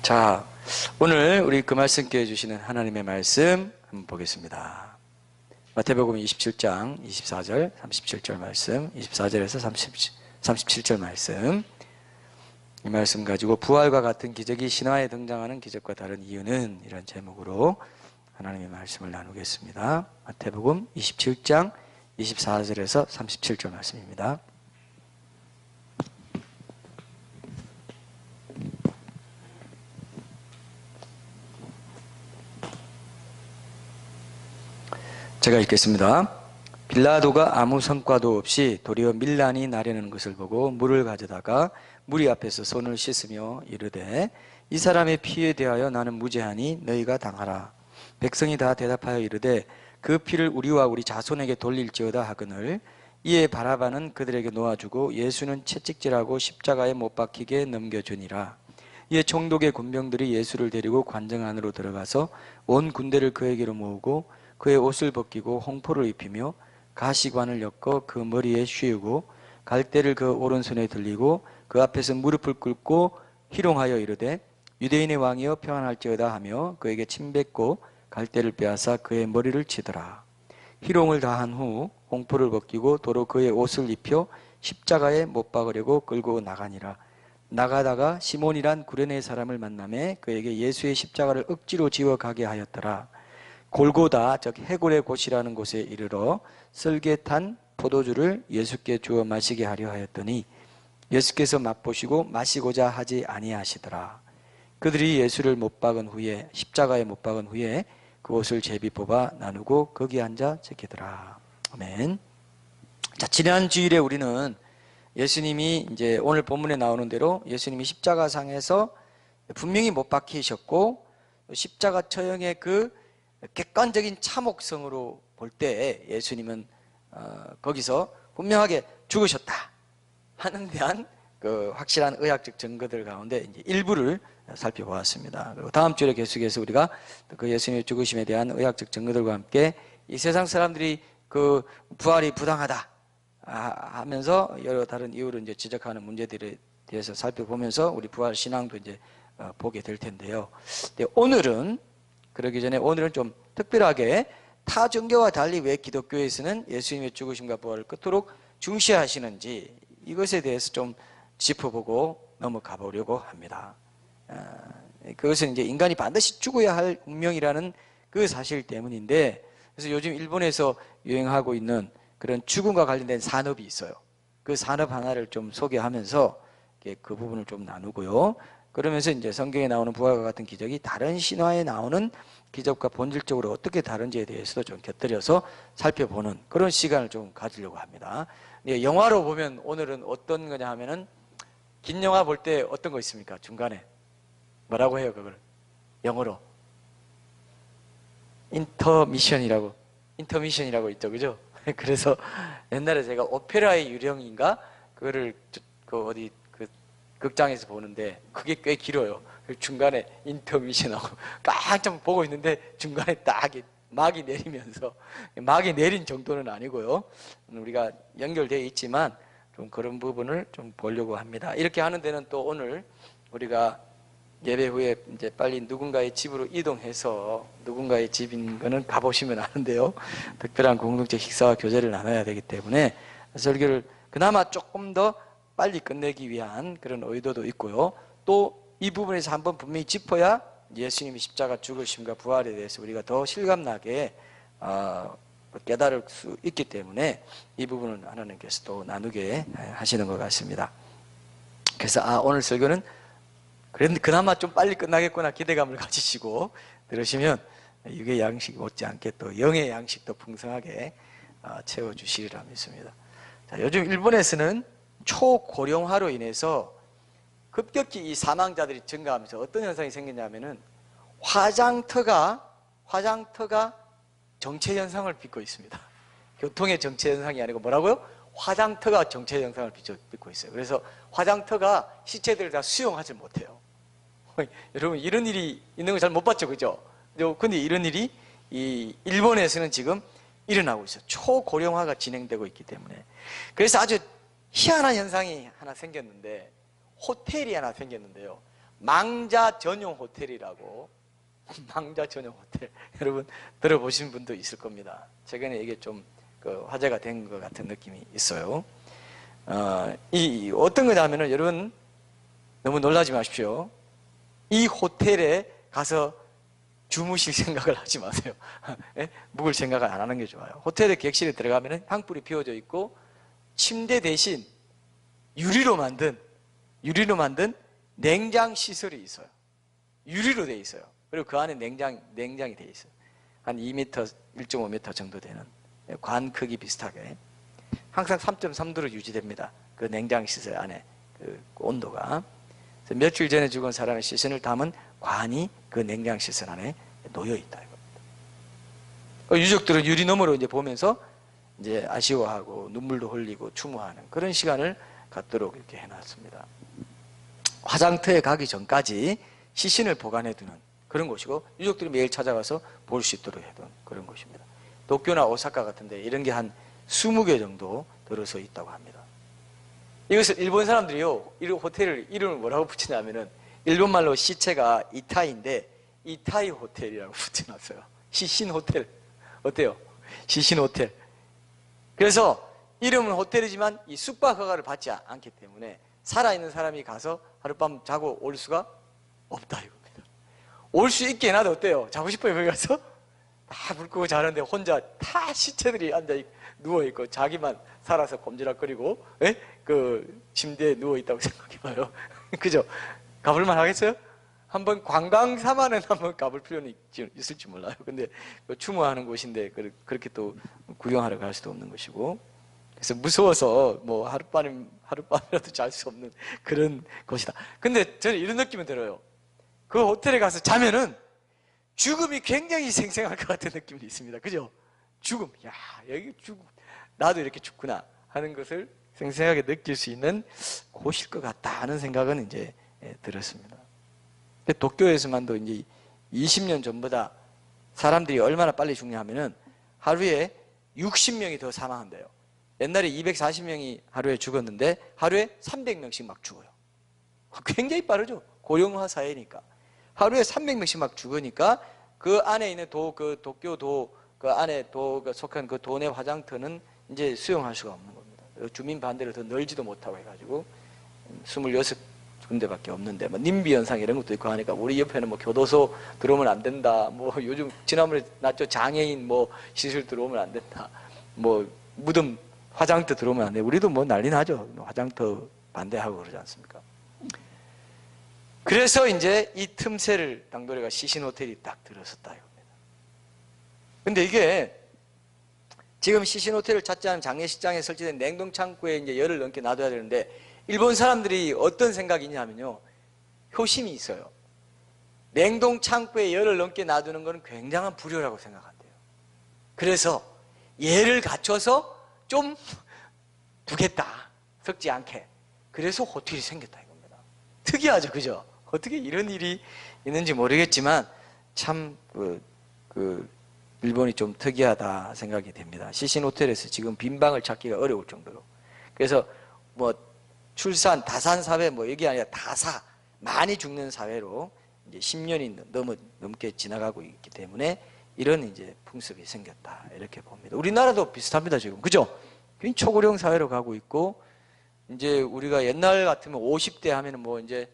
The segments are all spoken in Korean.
자, 오늘 우리 그 말씀께 해주시는 하나님의 말씀 한번 보겠습니다. 마태복음 27장 24절 37절 말씀, 24절에서 37절 말씀. 이 말씀 가지고 부활과 같은 기적이 신화에 등장하는 기적과 다른 이유는, 이런 제목으로 하나님의 말씀을 나누겠습니다. 마태복음 27장 24절에서 37절 말씀입니다. 제가 읽겠습니다. 빌라도가 아무 성과도 없이 도리어 밀란이 나려는 것을 보고 물을 가져다가 무리 앞에서 손을 씻으며 이르되, 이 사람의 피에 대하여 나는 무죄하니 너희가 당하라. 백성이 다 대답하여 이르되, 그 피를 우리와 우리 자손에게 돌릴지어다 하거늘. 이에 바라바는 그들에게 놓아주고 예수는 채찍질하고 십자가에 못 박히게 넘겨주니라. 이에 총독의 군병들이 예수를 데리고 관정 안으로 들어가서 온 군대를 그에게로 모으고 그의 옷을 벗기고 홍포를 입히며 가시관을 엮어 그 머리에 씌우고 갈대를 그 오른손에 들리고 그 앞에서 무릎을 꿇고 희롱하여 이르되, 유대인의 왕이여 평안할지어다 하며 그에게 침뱉고 갈대를 빼앗아 그의 머리를 치더라. 희롱을 다한 후 홍포를 벗기고 도로 그의 옷을 입혀 십자가에 못 박으려고 끌고 나가니라. 나가다가 시몬이란 구레네 사람을 만나매 그에게 예수의 십자가를 억지로 지워 가게 하였더라. 골고다, 즉 해골의 곳이라는 곳에 이르러 썰게 탄 포도주를 예수께 주어 마시게 하려 하였더니 예수께서 맛보시고 마시고자 하지 아니하시더라. 그들이 예수를 못 박은 후에, 십자가에 못 박은 후에 그 옷을 제비 뽑아 나누고 거기 앉아 지키더라. 아멘. 자, 지난 주일에 우리는 예수님이, 이제 오늘 본문에 나오는 대로 예수님이 십자가상에서 분명히 못 박히셨고 십자가 처형의 그 객관적인 참혹성으로 볼 때 예수님은 거기서 분명하게 죽으셨다 하는 데한 그 확실한 의학적 증거들 가운데 이제 일부를 살펴보았습니다. 그리고 다음 주에 계속해서 우리가 그 예수님의 죽으심에 대한 의학적 증거들과 함께 이 세상 사람들이 그 부활이 부당하다 하면서 여러 다른 이유로 이제 지적하는 문제들에 대해서 살펴보면서 우리 부활 신앙도 이제 보게 될 텐데요. 근데 그러기 전에 오늘은 좀 특별하게 타 종교와 달리 왜 기독교에서는 예수님의 죽으심과 부활을 끝도록 중시하시는지, 이것에 대해서 좀 짚어보고 넘어가 보려고 합니다. 그것은 이제 인간이 반드시 죽어야 할 운명이라는 그 사실 때문인데, 그래서 요즘 일본에서 유행하고 있는 그런 죽음과 관련된 산업이 있어요. 그 산업 하나를 좀 소개하면서 그 부분을 좀 나누고요. 그러면서 이제 성경에 나오는 부활과 같은 기적이 다른 신화에 나오는 기적과 본질적으로 어떻게 다른지에 대해서도 좀 곁들여서 살펴보는 그런 시간을 좀 가지려고 합니다. 영화로 보면 오늘은 어떤 거냐 하면은, 긴 영화 볼 때 어떤 거 있습니까? 중간에 뭐라고 해요 그걸? 영어로 인터미션이라고 있죠, 그죠? 그래서 옛날에 제가 오페라의 유령인가 그거를 어디 극장에서 보는데 그게 꽤 길어요. 중간에 인터미션하고 깜짝 보고 있는데 중간에 딱 막이 내리면서, 막이 내린 정도는 아니고요, 우리가 연결되어 있지만 좀 그런 부분을 좀 보려고 합니다. 이렇게 하는 데는 또 오늘 우리가 예배 후에 이제 빨리 누군가의 집으로 이동해서, 누군가의 집인 거는 가보시면 아는데요, 특별한 공동체 식사와 교제를 나눠야 되기 때문에 설교를 그나마 조금 더 빨리 끝내기 위한 그런 의도도 있고요. 또 이 부분에서 한번 분명히 짚어야 예수님이 십자가 죽으심과 부활에 대해서 우리가 더 실감나게 깨달을 수 있기 때문에 이 부분은 하나님께서 또 나누게 하시는 것 같습니다. 그래서 오늘 설교는 그나마 좀 빨리 끝나겠구나 기대감을 가지시고 들으시면 육의 양식 못지않게 또 영의 양식도 풍성하게 채워주시리라 믿습니다. 자, 요즘 일본에서는 초고령화로 인해서 급격히 이 사망자들이 증가하면서 어떤 현상이 생기냐면은 화장터가 정체 현상을 빚고 있습니다. 교통의 정체 현상이 아니고 뭐라고요? 화장터가 정체 현상을 빚고 있어요. 그래서 화장터가 시체들을 다 수용하지 못해요. 여러분, 이런 일이 있는 거 잘 못 봤죠, 그죠? 근데 이런 일이 이 일본에서는 지금 일어나고 있어요. 초고령화가 진행되고 있기 때문에. 그래서 아주 희한한 현상이 하나 생겼는데, 호텔이 하나 생겼는데요, 망자 전용 호텔이라고. 망자 전용 호텔. 여러분 들어보신 분도 있을 겁니다. 최근에 이게 좀 화제가 된 것 같은 느낌이 있어요. 이 어떤 거냐면은 여러분 너무 놀라지 마십시오. 이 호텔에 가서 주무실 생각을 하지 마세요. 묵을 생각을 안 하는 게 좋아요. 호텔에 객실에 들어가면은 향불이 피워져 있고 침대 대신 유리로 만든 냉장 시설이 있어요. 유리로 돼 있어요. 그리고 그 안에 냉장이 돼 있어요. 한 2m, 1.5m 정도 되는 관 크기 비슷하게 항상 3.3도로 유지됩니다. 그 냉장 시설 안에 그 온도가. 그래서 며칠 전에 죽은 사람의 시신을 담은 관이 그 냉장 시설 안에 놓여 있다 이겁니다. 유족들은 유리 너머로 이제 보면서 이제 아쉬워하고 눈물도 흘리고 추모하는 그런 시간을 갖도록 이렇게 해놨습니다. 화장터에 가기 전까지 시신을 보관해두는 그런 곳이고 유족들이 매일 찾아가서 볼 수 있도록 해둔 그런 곳입니다. 도쿄나 오사카 같은데 이런 게 한 20개 정도 들어서 있다고 합니다. 이것을 일본 사람들이요, 이 호텔을 이름을 뭐라고 붙이냐면은 일본말로 시체가 이타이인데 이타이 호텔이라고 붙여놨어요. 시신 호텔. 어때요? 시신 호텔. 그래서 이름은 호텔이지만 이 숙박 허가를 받지 않기 때문에 살아있는 사람이 가서 하룻밤 자고 올 수가 없다 이겁니다. 올 수 있게 해놔도 어때요? 자고 싶어요 거기 가서? 다 불 끄고 자는데 혼자 다 시체들이 누워있고 자기만 살아서 곰지락거리고 그 침대에 누워있다고 생각해봐요. 그죠? 가볼만 하겠어요? 한번 관광 삼아는 한번 가볼 필요는 있을지 몰라요. 근데 추모하는 곳인데 그렇게 또 구경하러 갈 수도 없는 것이고, 그래서 무서워서 뭐 하룻밤이라도 잘 수 없는 그런 곳이다. 근데 저는 이런 느낌이 들어요. 그 호텔에 가서 자면은 죽음이 굉장히 생생할 것 같은 느낌이 있습니다. 그죠? 죽음. 야, 여기 죽음. 나도 이렇게 죽구나 하는 것을 생생하게 느낄 수 있는 곳일 것 같다 하는 생각은 이제 들었습니다. 도쿄에서만도 이제 20년 전보다 사람들이 얼마나 빨리 죽냐 하면은 하루에 60명이 더 사망한대요. 옛날에 240명이 하루에 죽었는데 하루에 300명씩 막 죽어요. 굉장히 빠르죠. 고령화 사회니까. 하루에 300명씩 막 죽으니까 그 안에 있는 도쿄도 그 안에 속한 그 도내 화장터는 이제 수용할 수가 없는 겁니다. 주민 반대를 더 넓지도 못하고 해가지고 26군데밖에 없는데 뭐 님비 현상 이런 것도 있고 하니까 우리 옆에는 뭐 교도소 들어오면 안 된다. 뭐 요즘 지난번에 났죠. 장애인 뭐 시설 들어오면 안 된다. 뭐 무덤 화장터 들어오면 안 돼. 우리도 뭐 난리 나죠. 화장터 반대하고 그러지 않습니까? 그래서 이제 이 틈새를 당돌이가 시신 호텔이 딱 들어섰다 이겁니다. 근데 이게 지금 시신 호텔을 찾지 않은 장례식장에 설치된 냉동 창고에 이제 열을 넘게 놔둬야 되는데 일본 사람들이 어떤 생각이냐면요, 효심이 있어요. 냉동 창고에 열을 넘게 놔두는 것은 굉장한 불효라고 생각한대요. 그래서 예를 갖춰서 좀 두겠다, 썩지 않게. 그래서 호텔이 생겼다 이겁니다. 특이하죠, 그죠? 어떻게 이런 일이 있는지 모르겠지만 참 일본이 좀 특이하다 생각이 됩니다. 시신 호텔에서 지금 빈 방을 찾기가 어려울 정도로. 그래서 뭐 출산, 다산 사회 뭐 이게 아니라 다사, 많이 죽는 사회로 이제 10년이 넘게 지나가고 있기 때문에 이런 이제 풍습이 생겼다 이렇게 봅니다. 우리나라도 비슷합니다 지금, 그죠? 굉장히 초고령 사회로 가고 있고, 이제 우리가 옛날 같으면 50대 하면은 뭐 이제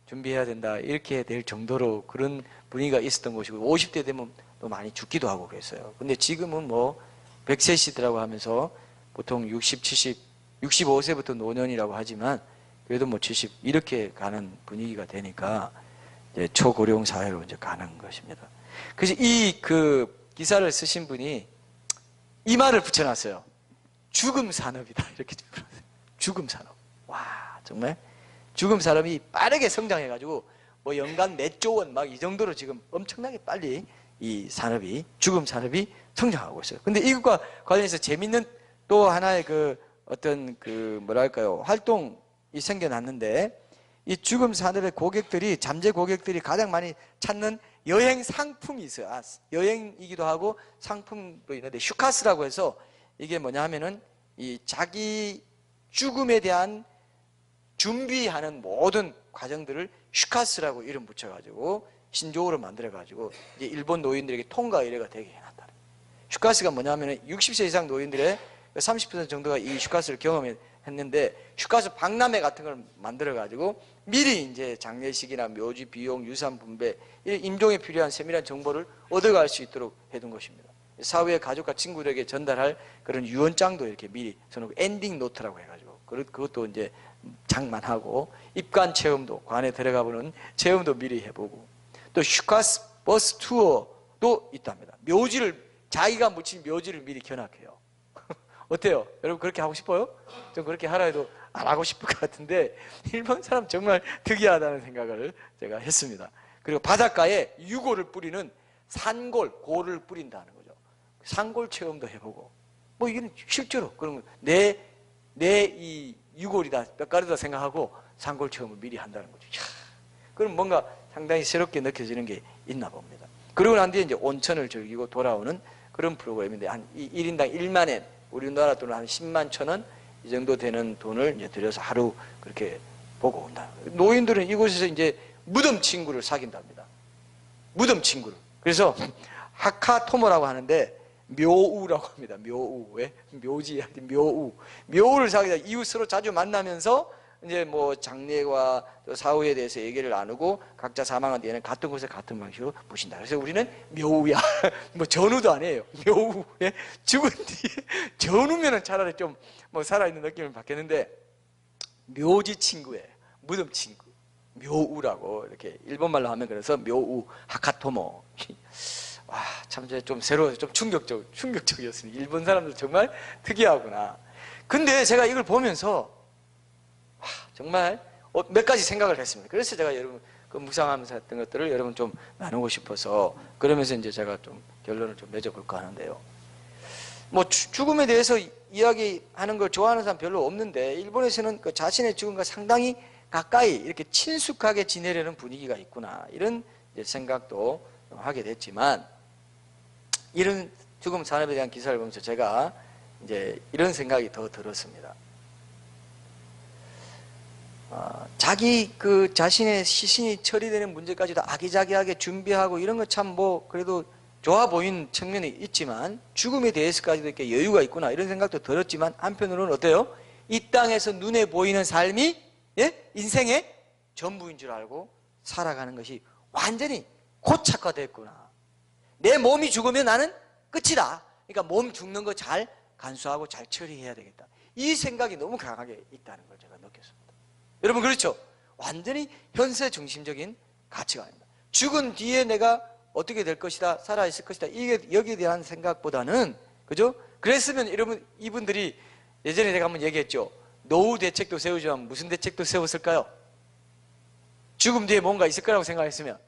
준비해야 된다 이렇게 될 정도로 그런 분위기가 있었던 것이고 50대 되면 또 많이 죽기도 하고 그랬어요. 근데 지금은 뭐 100세 시대라고 하면서 보통 60, 70, 65세부터 노년이라고 하지만 그래도 뭐 70 이렇게 가는 분위기가 되니까 이제 초고령 사회로 이제 가는 것입니다. 그래서 이 기사를 쓰신 분이 이 말을 붙여놨어요. 죽음 산업이다 이렇게 붙여놨어요. 죽음 산업. 와, 정말 죽음 산업이 빠르게 성장해가지고 뭐 연간 몇 조 원 막 이 정도로 지금 엄청나게 빨리 이 산업이, 죽음 산업이 성장하고 있어요. 근데 이것과 관련해서 재밌는 또 하나의 어떤 뭐랄까요, 활동이 생겨났는데, 이 죽음 산업의 고객들이, 잠재 고객들이 가장 많이 찾는 여행 상품이 있어요. 여행이기도 하고 상품도 있는데, 슈카스라고 해서 이게 뭐냐 하면은 이 자기 죽음에 대한 준비하는 모든 과정들을 슈카스라고 이름 붙여가지고 신조어로 만들어가지고 이제 일본 노인들에게 통과 의례가 되게 해놨다. 슈카스가 뭐냐면 60세 이상 노인들의 30% 정도가 이 슈카스를 경험했는데, 슈카스 박람회 같은 걸 만들어가지고 미리 이제 장례식이나 묘지 비용, 유산 분배, 이런 임종에 필요한 세밀한 정보를 얻어갈 수 있도록 해둔 것입니다. 사후에 가족과 친구들에게 전달할 그런 유언장도 이렇게 미리 써놓고, 엔딩 노트라고 해가지고 그것도 이제 장만하고, 입관 체험도, 관에 들어가 보는 체험도 미리 해보고, 또 슈카스 버스 투어도 있답니다. 묘지를, 자기가 묻힌 묘지를 미리 견학해요. 어때요? 여러분 그렇게 하고 싶어요? 좀 그렇게 하라 해도 안 하고 싶을 것 같은데, 일본 사람 정말 특이하다는 생각을 제가 했습니다. 그리고 바닷가에 유골을 뿌리는 산골, 골을 뿌린다는 거죠. 산골 체험도 해보고, 뭐 이건 실제로 그런 거, 내 이 유골이다, 뼈가루다 생각하고 산골 체험을 미리 한다는 거죠. 이야, 그럼 뭔가 상당히 새롭게 느껴지는 게 있나 봅니다. 그러고 난 뒤에 이제 온천을 즐기고 돌아오는 그런 프로그램인데, 한 1인당 1만엔, 우리나라 돈으로 한 10만 천 원 이 정도 되는 돈을 이제 들여서 하루 그렇게 보고 온다. 노인들은 이곳에서 이제 무덤 친구를 사귄답니다. 무덤 친구를. 그래서 하카토모라고 하는데, 묘우라고 합니다. 묘우. 왜? 묘지, 묘우. 묘우를 사귀다, 이웃으로 자주 만나면서 이제 뭐 장례와 사후에 대해서 얘기를 나누고, 각자 사망한 뒤에는 같은 곳에 같은 방식으로 모신다. 그래서 우리는 묘우야. 뭐 전우도 아니에요. 묘우. 예? 죽은 뒤에 전우면은 차라리 좀 뭐 살아있는 느낌을 받겠는데, 묘지 친구예요. 무덤 친구. 묘우라고 이렇게 일본말로 하면, 그래서 묘우, 하카토모. 와, 참 좀 새로워서 좀 충격적이었습니다. 일본 사람들 정말 특이하구나. 근데 제가 이걸 보면서 정말 몇 가지 생각을 했습니다. 그래서 제가 여러분 그 묵상하면서 했던 것들을 여러분 좀 나누고 싶어서, 그러면서 이제 제가 좀 결론을 좀 맺어볼까 하는데요. 뭐 죽음에 대해서 이야기하는 걸 좋아하는 사람 별로 없는데, 일본에서는 그 자신의 죽음과 상당히 가까이 이렇게 친숙하게 지내려는 분위기가 있구나, 이런 이제 생각도 하게 됐지만, 이런 죽음 산업에 대한 기사를 보면서 제가 이제 이런 생각이 더 들었습니다. 자기 그 자신의 시신이 처리되는 문제까지도 아기자기하게 준비하고 이런 거 참 뭐 그래도 좋아 보이는 측면이 있지만, 죽음에 대해서까지도 이렇게 여유가 있구나, 이런 생각도 들었지만, 한편으로는 어때요? 이 땅에서 눈에 보이는 삶이, 예? 인생의 전부인 줄 알고 살아가는 것이 완전히 고착화됐구나. 내 몸이 죽으면 나는 끝이다. 그러니까 몸 죽는 거 잘 간수하고 잘 처리해야 되겠다. 이 생각이 너무 강하게 있다는 걸 제가 느꼈습니다. 여러분 그렇죠? 완전히 현세 중심적인 가치관입니다. 죽은 뒤에 내가 어떻게 될 것이다, 살아있을 것이다, 이게 여기에 대한 생각보다는, 그죠? 그랬으면 여러분, 이분들이 예전에 제가 한번 얘기했죠. 노후 대책도 세우지만 무슨 대책도 세웠을까요? 죽음 뒤에 뭔가 있을 거라고 생각했으면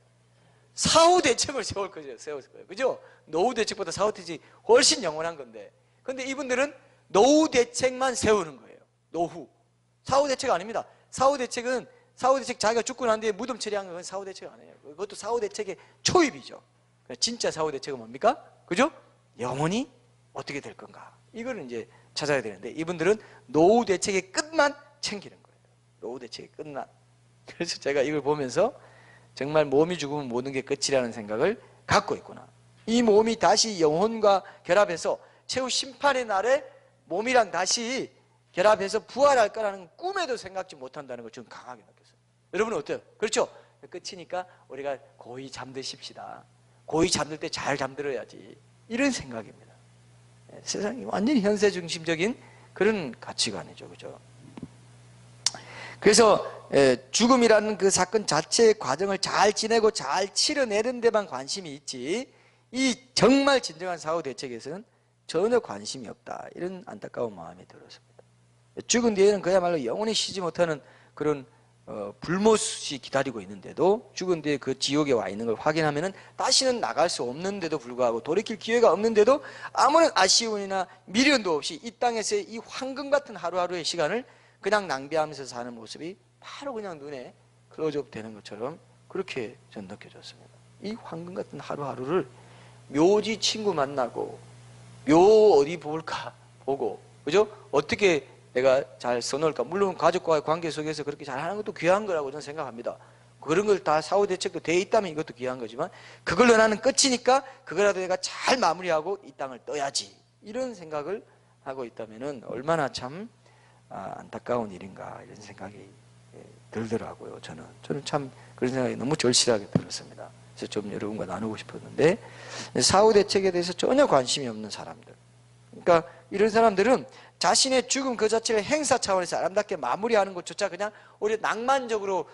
사후 대책을 세웠을 거예요. 그죠? 노후 대책보다 사후 대책이 훨씬 영원한 건데, 근데 이분들은 노후 대책만 세우는 거예요. 노후. 사후 대책 아닙니다. 사후 대책 자기가 죽고 난 뒤에 무덤 처리한 건 사후 대책 아니에요. 그것도 사후 대책의 초입이죠. 진짜 사후 대책은 뭡니까? 그죠? 영원히 어떻게 될 건가? 이거를 이제 찾아야 되는데, 이분들은 노후 대책의 끝만 챙기는 거예요. 노후 대책의 끝만. 그래서 제가 이걸 보면서 정말 몸이 죽으면 모든 게 끝이라는 생각을 갖고 있구나. 이 몸이 다시 영혼과 결합해서 최후 심판의 날에 몸이랑 다시 결합해서 부활할 거라는 꿈에도 생각지 못한다는 걸 좀 강하게 느꼈어요. 여러분은 어때요? 그렇죠? 끝이니까 우리가 고이 잠드십시다. 고이 잠들 때 잘 잠들어야지. 이런 생각입니다. 세상이 완전히 현세 중심적인 그런 가치관이죠. 그죠? 그래서 죽음이라는 그 사건 자체의 과정을 잘 지내고 잘 치러내는 데만 관심이 있지, 이 정말 진정한 사후 대책에서는 전혀 관심이 없다, 이런 안타까운 마음이 들었습니다. 죽은 뒤에는 그야말로 영원히 쉬지 못하는 그런 불못이 기다리고 있는데도, 죽은 뒤에 그 지옥에 와 있는 걸 확인하면은 다시는 나갈 수 없는데도 불구하고, 돌이킬 기회가 없는데도 아무런 아쉬움이나 미련도 없이 이 땅에서의 이 황금 같은 하루하루의 시간을 그냥 낭비하면서 사는 모습이 바로 그냥 눈에 클로즈업 되는 것처럼 그렇게 전 느껴졌습니다. 이 황금 같은 하루하루를 묘지 친구 만나고, 묘 어디 볼까 보고, 그죠? 어떻게 내가 잘 써놓을까? 물론 가족과의 관계 속에서 그렇게 잘하는 것도 귀한 거라고 저는 생각합니다. 그런 걸 다 사후 대책도 돼 있다면 이것도 귀한 거지만, 그걸로 나는 끝이니까 그거라도 내가 잘 마무리하고 이 땅을 떠야지, 이런 생각을 하고 있다면은 얼마나 참 안타까운 일인가, 이런 생각이 들더라고요. 저는 참 그런 생각이 너무 절실하게 들었습니다. 그래서 좀 여러분과 나누고 싶었는데, 사후 대책에 대해서 전혀 관심이 없는 사람들, 그러니까 이런 사람들은 자신의 죽음 그 자체를 행사 차원에서 아름답게 마무리하는 것조차 그냥 오히려 낭만적으로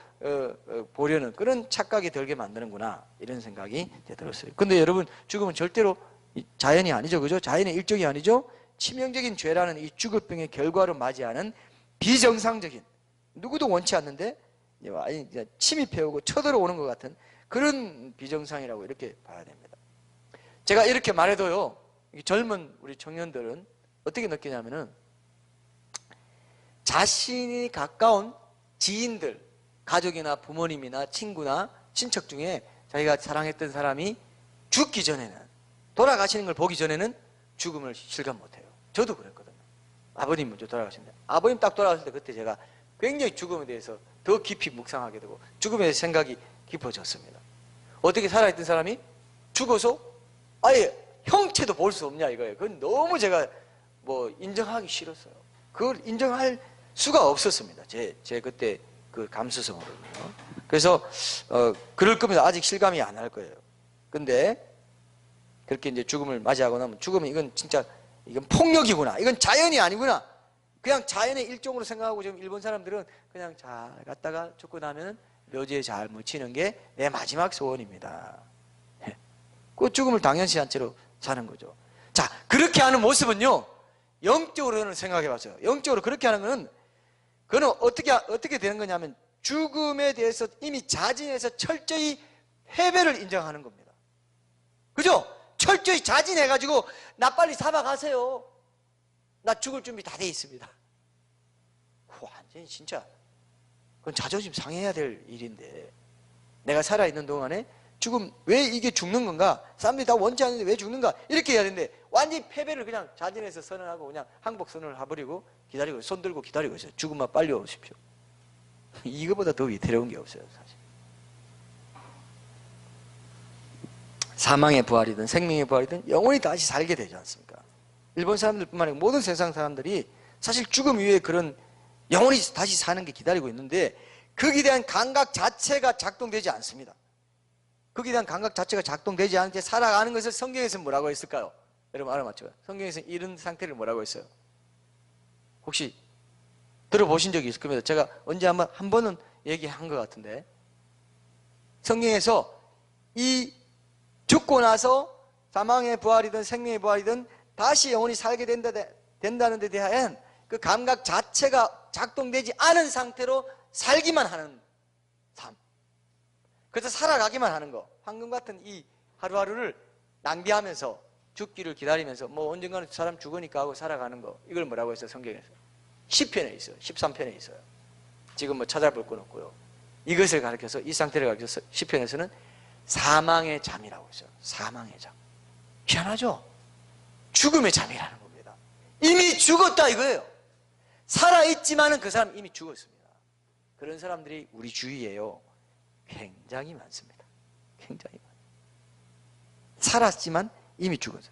보려는 그런 착각이 들게 만드는구나, 이런 생각이 들었어요. 근데 여러분, 죽음은 절대로 자연이 아니죠, 그죠? 자연의 일종이 아니죠. 치명적인 죄라는 이 죽을병의 결과로 맞이하는 비정상적인, 누구도 원치 않는데 침입해오고 쳐들어오는 것 같은 그런 비정상이라고 이렇게 봐야 됩니다. 제가 이렇게 말해도요, 젊은 우리 청년들은 어떻게 느끼냐면은, 자신이 가까운 지인들, 가족이나 부모님이나 친구나 친척 중에 자기가 사랑했던 사람이 죽기 전에는, 돌아가시는 걸 보기 전에는 죽음을 실감 못해요. 저도 그랬거든요. 아버님 먼저 돌아가셨는데, 아버님 딱 돌아가실 때 그때 제가 굉장히 죽음에 대해서 더 깊이 묵상하게 되고 죽음에 대해서 생각이 깊어졌습니다. 어떻게 살아있던 사람이 죽어서 아예 형체도 볼 수 없냐, 이거예요. 그건 너무 제가 인정하기 싫었어요. 그걸 인정할 수가 없었습니다. 제 그때 그 감수성으로요. 그래서 그럴 거면 아직 실감이 안 할 거예요. 근데 그렇게 이제 죽음을 맞이하고 나면, 죽음은 이건 진짜, 이건 폭력이구나, 이건 자연이 아니구나, 그냥 자연의 일종으로 생각하고, 지금 일본 사람들은 그냥 잘 갔다가 죽고 나면 묘지에 잘 묻히는 게 내 마지막 소원입니다. 그 죽음을 당연시 한 채로 사는 거죠. 자, 그렇게 하는 모습은요, 영적으로는 생각해 봤어요. 영적으로 그렇게 하는 거는, 그거는 어떻게 되는 거냐면, 죽음에 대해서 이미 자진해서 철저히 패배를 인정하는 겁니다. 그죠? 철저히 자진해가지고, 나 빨리 사박하세요, 나 죽을 준비 다 돼 있습니다. 완전히 진짜 그건 자존심 상해야 될 일인데, 내가 살아있는 동안에 죽음, 왜 이게 죽는 건가? 사람들이 다 원치 않는데 왜 죽는가? 이렇게 해야 되는데, 완전히 패배를 그냥 자진해서 선언하고 그냥 항복 선언을 해버리고 기다리고, 손 들고 기다리고 있어요. 죽음만 빨리 오십시오. 이거보다 더 위태로운 게 없어요, 사실. 사망의 부활이든 생명의 부활이든 영원히 다시 살게 되지 않습니까? 일본 사람들뿐만 아니라 모든 세상 사람들이 사실 죽음 이후에 그런 영원히 다시 사는 게 기다리고 있는데, 거기에 대한 감각 자체가 작동되지 않습니다. 거기에 대한 감각 자체가 작동되지 않을 때 살아가는 것을 성경에서 뭐라고 했을까요? 여러분 알아맞혀요. 성경에서 이런 상태를 뭐라고 했어요? 혹시 들어보신 적이 있을 겁니다. 제가 언제 한 번은 얘기한 것 같은데, 성경에서 이 죽고 나서 사망의 부활이든 생명의 부활이든 다시 영원히 살게 된다는 데 대한 그 감각 자체가 작동되지 않은 상태로 살기만 하는 삶, 그래서 살아가기만 하는 거, 황금 같은 이 하루하루를 낭비하면서 죽기를 기다리면서 언젠가는 사람 죽으니까 하고 살아가는 거, 이걸 뭐라고 했어요? 성경에서 시편에 있어요. 13편에 있어요. 지금 찾아볼 건 없고요. 이것을 가르쳐서, 이 상태를 가르쳐서 시편에서는 사망의 잠이라고 했어요. 사망의 잠. 희한하죠? 죽음의 잠이라는 겁니다. 이미 죽었다 이거예요. 살아있지만은 그 사람 이미 죽었습니다. 그런 사람들이 우리 주위에요, 굉장히 많습니다. 굉장히 많아요. 살았지만 이미 죽었어요.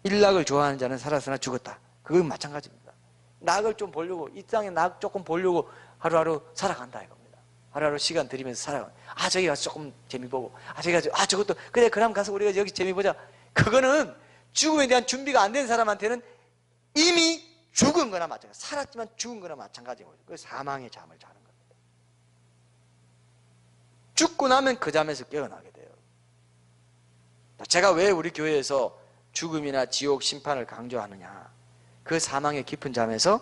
일락을 좋아하는 자는 살았으나 죽었다. 그건 마찬가지입니다. 낙을 좀 보려고, 이 땅에 낙 조금 보려고 하루하루 살아간다 이겁니다. 하루하루 시간 들이면서 살아간다. 저기 가서 조금 재미 보고, 저기 가서 저것도 그래, 그럼 가서 우리가 여기 재미 보자. 그거는 죽음에 대한 준비가 안 된 사람한테는 이미 죽은 거나 마찬가지, 살았지만 죽은 거나 마찬가지인 거죠. 그 사망의 잠을 자는 겁니다. 죽고 나면 그 잠에서 깨어나게 돼요. 제가 왜 우리 교회에서 죽음이나 지옥 심판을 강조하느냐, 그 사망의 깊은 잠에서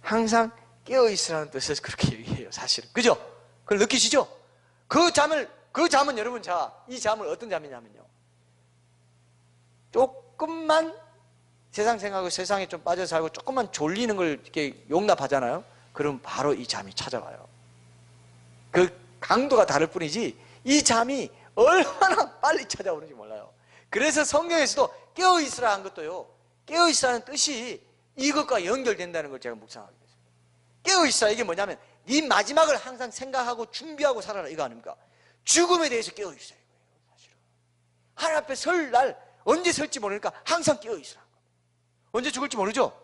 항상 깨어있으라는 뜻에서 그렇게 얘기해요, 사실은. 그죠? 그걸 느끼시죠? 그 잠은 여러분, 이 잠은 어떤 잠이냐면요, 조금만 세상 생각하고 세상에 좀 빠져 살고 조금만 졸리는 걸 이렇게 용납하잖아요. 그럼 바로 이 잠이 찾아와요. 그 강도가 다를 뿐이지 이 잠이 얼마나 빨리 찾아오는지 몰라요. 그래서 성경에서도 깨어있으라 한 것도요, 깨어있으라는 뜻이 이것과 연결된다는 걸 제가 묵상하게 됐습니다. 깨어있어라 이게 뭐냐면 네 마지막을 항상 생각하고 준비하고 살아라 이거 아닙니까? 죽음에 대해서 깨어있어야 이거예요. 사실은 하나님 앞에 설 날 언제 설지 모르니까 항상 깨어있으라. 언제 죽을지 모르죠?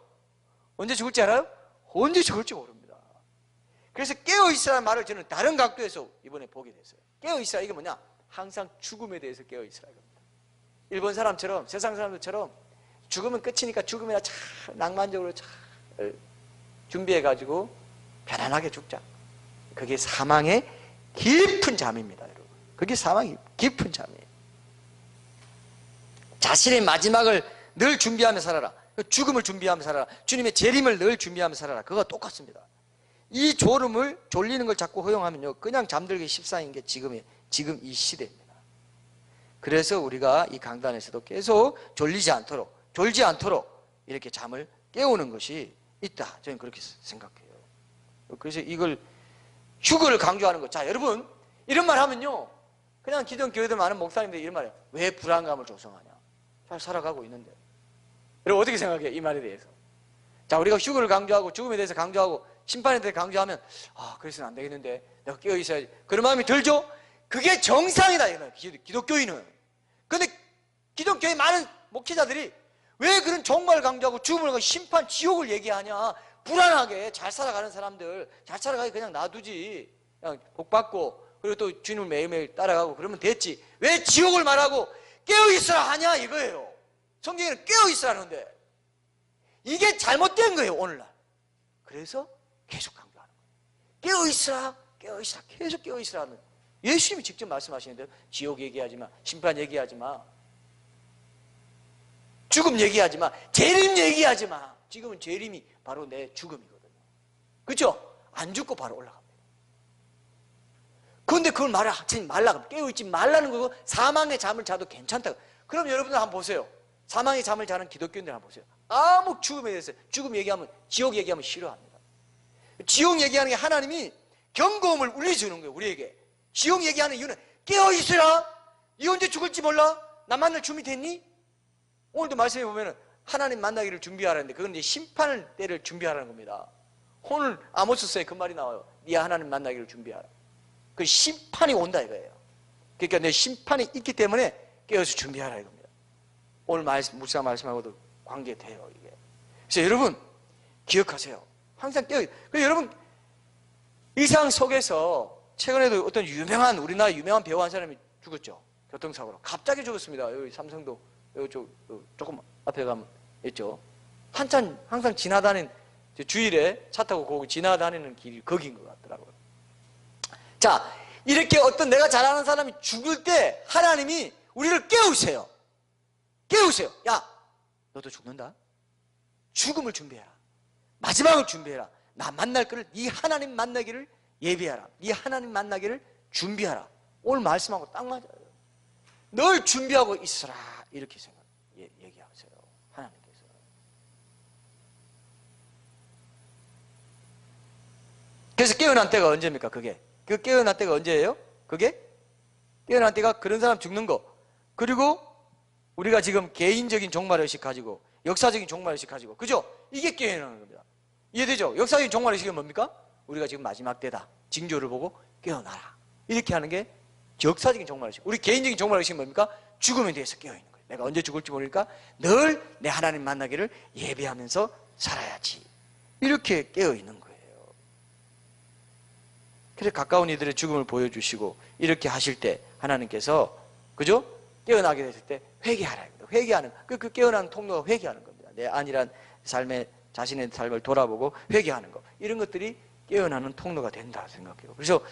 언제 죽을지 알아요? 언제 죽을지 모릅니다. 그래서 깨어있으라는 말을 저는 다른 각도에서 이번에 보게 됐어요. 깨어있으라 이게 뭐냐? 항상 죽음에 대해서 깨어있으라 이겁니다. 일본 사람처럼 세상 사람들처럼 죽으면 끝이니까 죽음이나 잘 낭만적으로 잘 준비해가지고 편안하게 죽자. 그게 사망의 깊은 잠입니다, 여러분. 그게 사망의 깊은 잠이에요. 자신의 마지막을 늘 준비하며 살아라. 죽음을 준비하며 살아라. 주님의 재림을 늘 준비하며 살아라. 그거 똑같습니다. 이 졸음을 졸리는 걸 자꾸 허용하면요 그냥 잠들기 십상인 게 지금 이 시대입니다. 그래서 우리가 이 강단에서도 계속 졸지 않도록 이렇게 잠을 깨우는 것이 있다. 저는 그렇게 생각해요. 그래서 이걸 휴거를 강조하는 것. 자, 여러분 이런 말 하면요 그냥 기존 교회들 많은 목사님들이 이런 말이에요. 왜 불안감을 조성하냐? 잘 살아가고 있는데. 여러분 어떻게 생각해요? 이 말에 대해서. 자, 우리가 휴거를 강조하고 죽음에 대해서 강조하고 심판에 대해서 강조하면 그래서는 안 되겠는데 내가 깨어 있어야지. 그런 마음이 들죠? 그게 정상이다 이거예요. 기독교인은. 근데 기독교의 많은 목회자들이 왜 그런 종말을 강조하고 죽음을 강조하고 심판, 지옥을 얘기하냐? 불안하게 잘 살아가는 사람들 잘 살아가게 그냥 놔두지. 그냥 복 받고 그리고 또 주님을 매일매일 따라가고 그러면 됐지. 왜 지옥을 말하고 깨어 있으라 하냐 이거예요. 성경에는 깨어 있으라는데 이게 잘못된 거예요 오늘날. 그래서 계속 강조하는 거예요. 깨어 있으라, 깨어 있으라, 계속 깨어 있으라는. 예수님이 직접 말씀하시는데요. 지옥 얘기하지 마, 심판 얘기하지 마, 죽음 얘기하지 마, 재림 얘기하지 마. 지금은 재림이 바로 내 죽음이거든요. 그렇죠? 안 죽고 바로 올라갑니다. 그런데 그걸 하지 말라고, 깨어있지 말라는 거고 사망의 잠을 자도 괜찮다고. 그럼 여러분들 한번 보세요. 사망의 잠을 자는 기독교인들 한번 보세요. 아무 죽음에 대해서, 죽음 얘기하면, 지옥 얘기하면 싫어합니다. 지옥 얘기하는 게 하나님이 경고음을 울려주는 거예요, 우리에게. 지옥 얘기하는 이유는 깨어있으라. 이 언제 죽을지 몰라. 나 만날 준비 됐니? 오늘도 말씀해 보면 하나님 만나기를 준비하라는데 그건 이제 심판을 때를 준비하라는 겁니다. 오늘 아모스서에 그 말이 나와요. 네 하나님 만나기를 준비하라. 그 심판이 온다 이거예요. 그러니까 내 심판이 있기 때문에 깨어서 준비하라 이겁니다. 오늘 묵상 말씀하고도 관계돼요 이게. 그래서 여러분 기억하세요. 항상 깨어. 그래서 여러분 일상 속에서 최근에도 어떤 우리나라 유명한 배우 한 사람이 죽었죠. 교통사고로. 갑자기 죽었습니다. 여기 삼성도 조금 앞에 가면 있죠. 항상 지나다니는 주일에 차 타고 거기 지나다니는 길이 거기인 것 같더라고요. 자, 이렇게 어떤 내가 잘 아는 사람이 죽을 때 하나님이 우리를 깨우세요. 깨우세요. 야, 너도 죽는다. 죽음을 준비해라. 마지막을 준비해라. 나 만날 거를 네 하나님 만나기를 예비하라. 네 하나님 만나기를 준비하라. 오늘 말씀하고 딱 맞아요. 널 준비하고 있으라. 이렇게 얘기하세요. 하나님께서. 그래서 깨어난 때가 언제입니까? 그게. 그 깨어난 때가 언제예요? 그게? 깨어난 때가 그런 사람 죽는 거. 그리고 우리가 지금 개인적인 종말의식 가지고 역사적인 종말의식 가지고. 그죠? 이게 깨어나는 겁니다. 이해되죠? 역사적인 종말의식은 뭡니까? 우리가 지금 마지막 때다. 징조를 보고 깨어나라. 이렇게 하는 게 역사적인 종말의식. 우리 개인적인 종말의식은 뭡니까? 죽음에 대해서 깨어있는 거예요. 내가 언제 죽을지 모르니까 늘 내 하나님 만나기를 예배하면서 살아야지. 이렇게 깨어있는 거예요. 그래서 가까운 이들의 죽음을 보여주시고 이렇게 하실 때 하나님께서 그죠? 깨어나게 됐을 때 회개하라. 회개하는 그 깨어나는 통로가 회개하는 겁니다. 내 안일한 삶의 자신의 삶을 돌아보고 회개하는 것. 이런 것들이 깨어나는 통로가 된다 생각해요. 그래서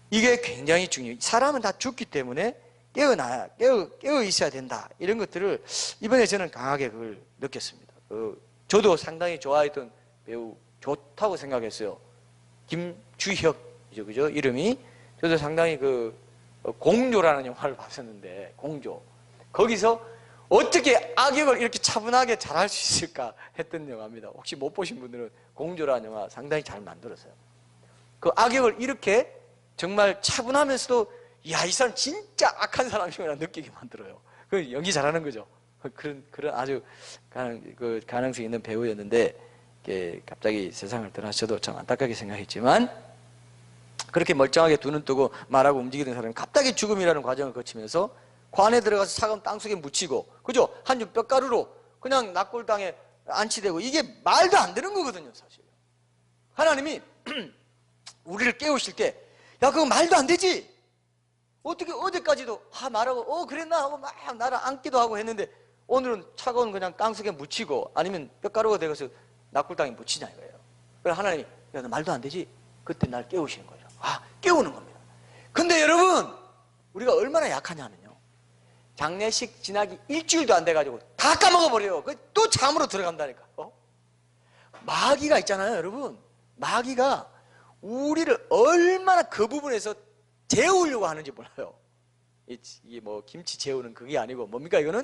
이게 굉장히 중요해요. 사람은 다 죽기 때문에 깨어 있어야 된다. 이런 것들을 이번에 저는 강하게 그걸 느꼈습니다. 저도 상당히 좋아했던 배우 좋다고 생각했어요. 김주혁이죠, 그죠? 이름이. 저도 상당히 공조라는 영화를 봤었는데, 공조. 거기서 어떻게 악역을 이렇게 차분하게 잘할 수 있을까 했던 영화입니다. 혹시 못 보신 분들은 공조라는 영화 상당히 잘 만들었어요. 그 악역을 이렇게 정말 차분하면서도 야, 이 사람 진짜 악한 사람이구나 느끼게 만들어요. 그 연기 잘하는 거죠. 그런 아주 가능성 있는 배우였는데, 갑자기 세상을 떠나셔도 참 안타깝게 생각했지만, 그렇게 멀쩡하게 두 눈 뜨고 말하고 움직이던 사람이 갑자기 죽음이라는 과정을 거치면서 관에 들어가서 차가운 땅속에 묻히고, 그죠? 한 줌 뼈가루로 그냥 낙골당에 안치되고, 이게 말도 안 되는 거거든요, 사실. 하나님이 우리를 깨우실 때, 야, 그거 말도 안 되지? 어떻게 어제까지도 말하고 그랬나 하고 막 나를 안기도 하고 했는데, 오늘은 차가운 그냥 땅속에 묻히고 아니면 뼈가루가 되어서 낙골당에 묻히냐 이거예요. 그래서 하나님이, 야, 너 말도 안 되지? 그때 날 깨우시는 거죠. 깨우는 겁니다. 근데 여러분, 우리가 얼마나 약하냐면요, 장례식 지나기 일주일도 안 돼가지고 다 까먹어버려요. 또 잠으로 들어간다니까. 마귀가 있잖아요, 여러분. 마귀가 우리를 얼마나 그 부분에서 재우려고 하는지 몰라요. 이게 뭐 김치 재우는 그게 아니고 뭡니까? 이거는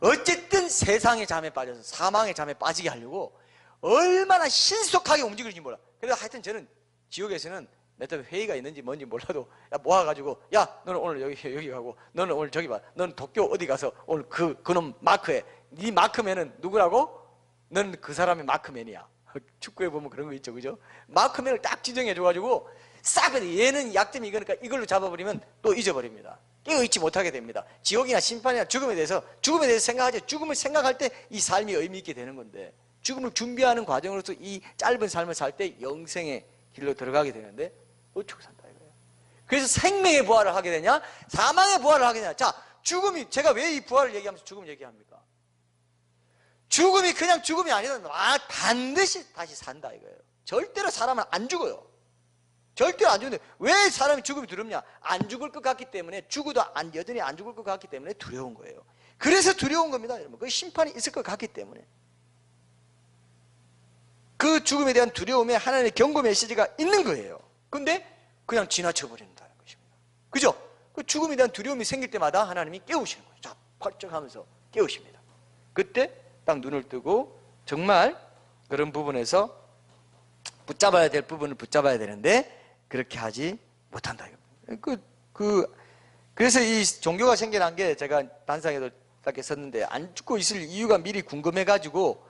어쨌든 세상의 잠에 빠져서 사망의 잠에 빠지게 하려고 얼마나 신속하게 움직일지 몰라. 그래서 하여튼 저는 지옥에서는 몇 번 회의가 있는지 뭔지 몰라도, 모아가지고, 야, 너는 오늘 여기 가고, 너는 오늘 저기 봐, 너는 도쿄 어디 가서 오늘 그놈 마크해. 네 마크맨은 누구라고? 너는 그 사람의 마크맨이야. 축구에 보면 그런 거 있죠, 그죠? 마크맨을 딱 지정해줘가지고 싹, 얘는 약점이 이거니까 이걸로 잡아버리면 또 잊어버립니다. 깨어있지 못하게 됩니다. 지옥이나 심판이나 죽음에 대해서 생각하죠. 죽음을 생각할 때 이 삶이 의미 있게 되는 건데, 죽음을 준비하는 과정으로서 이 짧은 삶을 살 때 영생의 길로 들어가게 되는데 어떻게 산다 이거예요. 그래서 생명의 부활을 하게 되냐, 사망의 부활을 하게 되냐. 자, 죽음이, 제가 왜 이 부활을 얘기하면서 죽음 얘기합니까? 죽음이 그냥 죽음이 아니라 반드시 다시 산다 이거예요. 절대로 사람은 안 죽어요. 절대로 안 죽는데, 왜 사람이 죽음이 두렵냐? 안 죽을 것 같기 때문에, 죽어도 여전히 안 죽을 것 같기 때문에 두려운 거예요. 그래서 두려운 겁니다, 여러분. 그 심판이 있을 것 같기 때문에. 그 죽음에 대한 두려움에 하나님의 경고 메시지가 있는 거예요. 근데 그냥 지나쳐버린다는 것입니다. 그죠? 그 죽음에 대한 두려움이 생길 때마다 하나님이 깨우시는 거예요. 자, 펄쩍 하면서 깨우십니다. 그때 딱 눈을 뜨고 정말 그런 부분에서 붙잡아야 될 부분을 붙잡아야 되는데 그렇게 하지 못한다. 그래서 이 종교가 생겨난 게, 제가 단상에도 이렇게 썼는데, 안 죽고 있을 이유가 미리 궁금해가지고,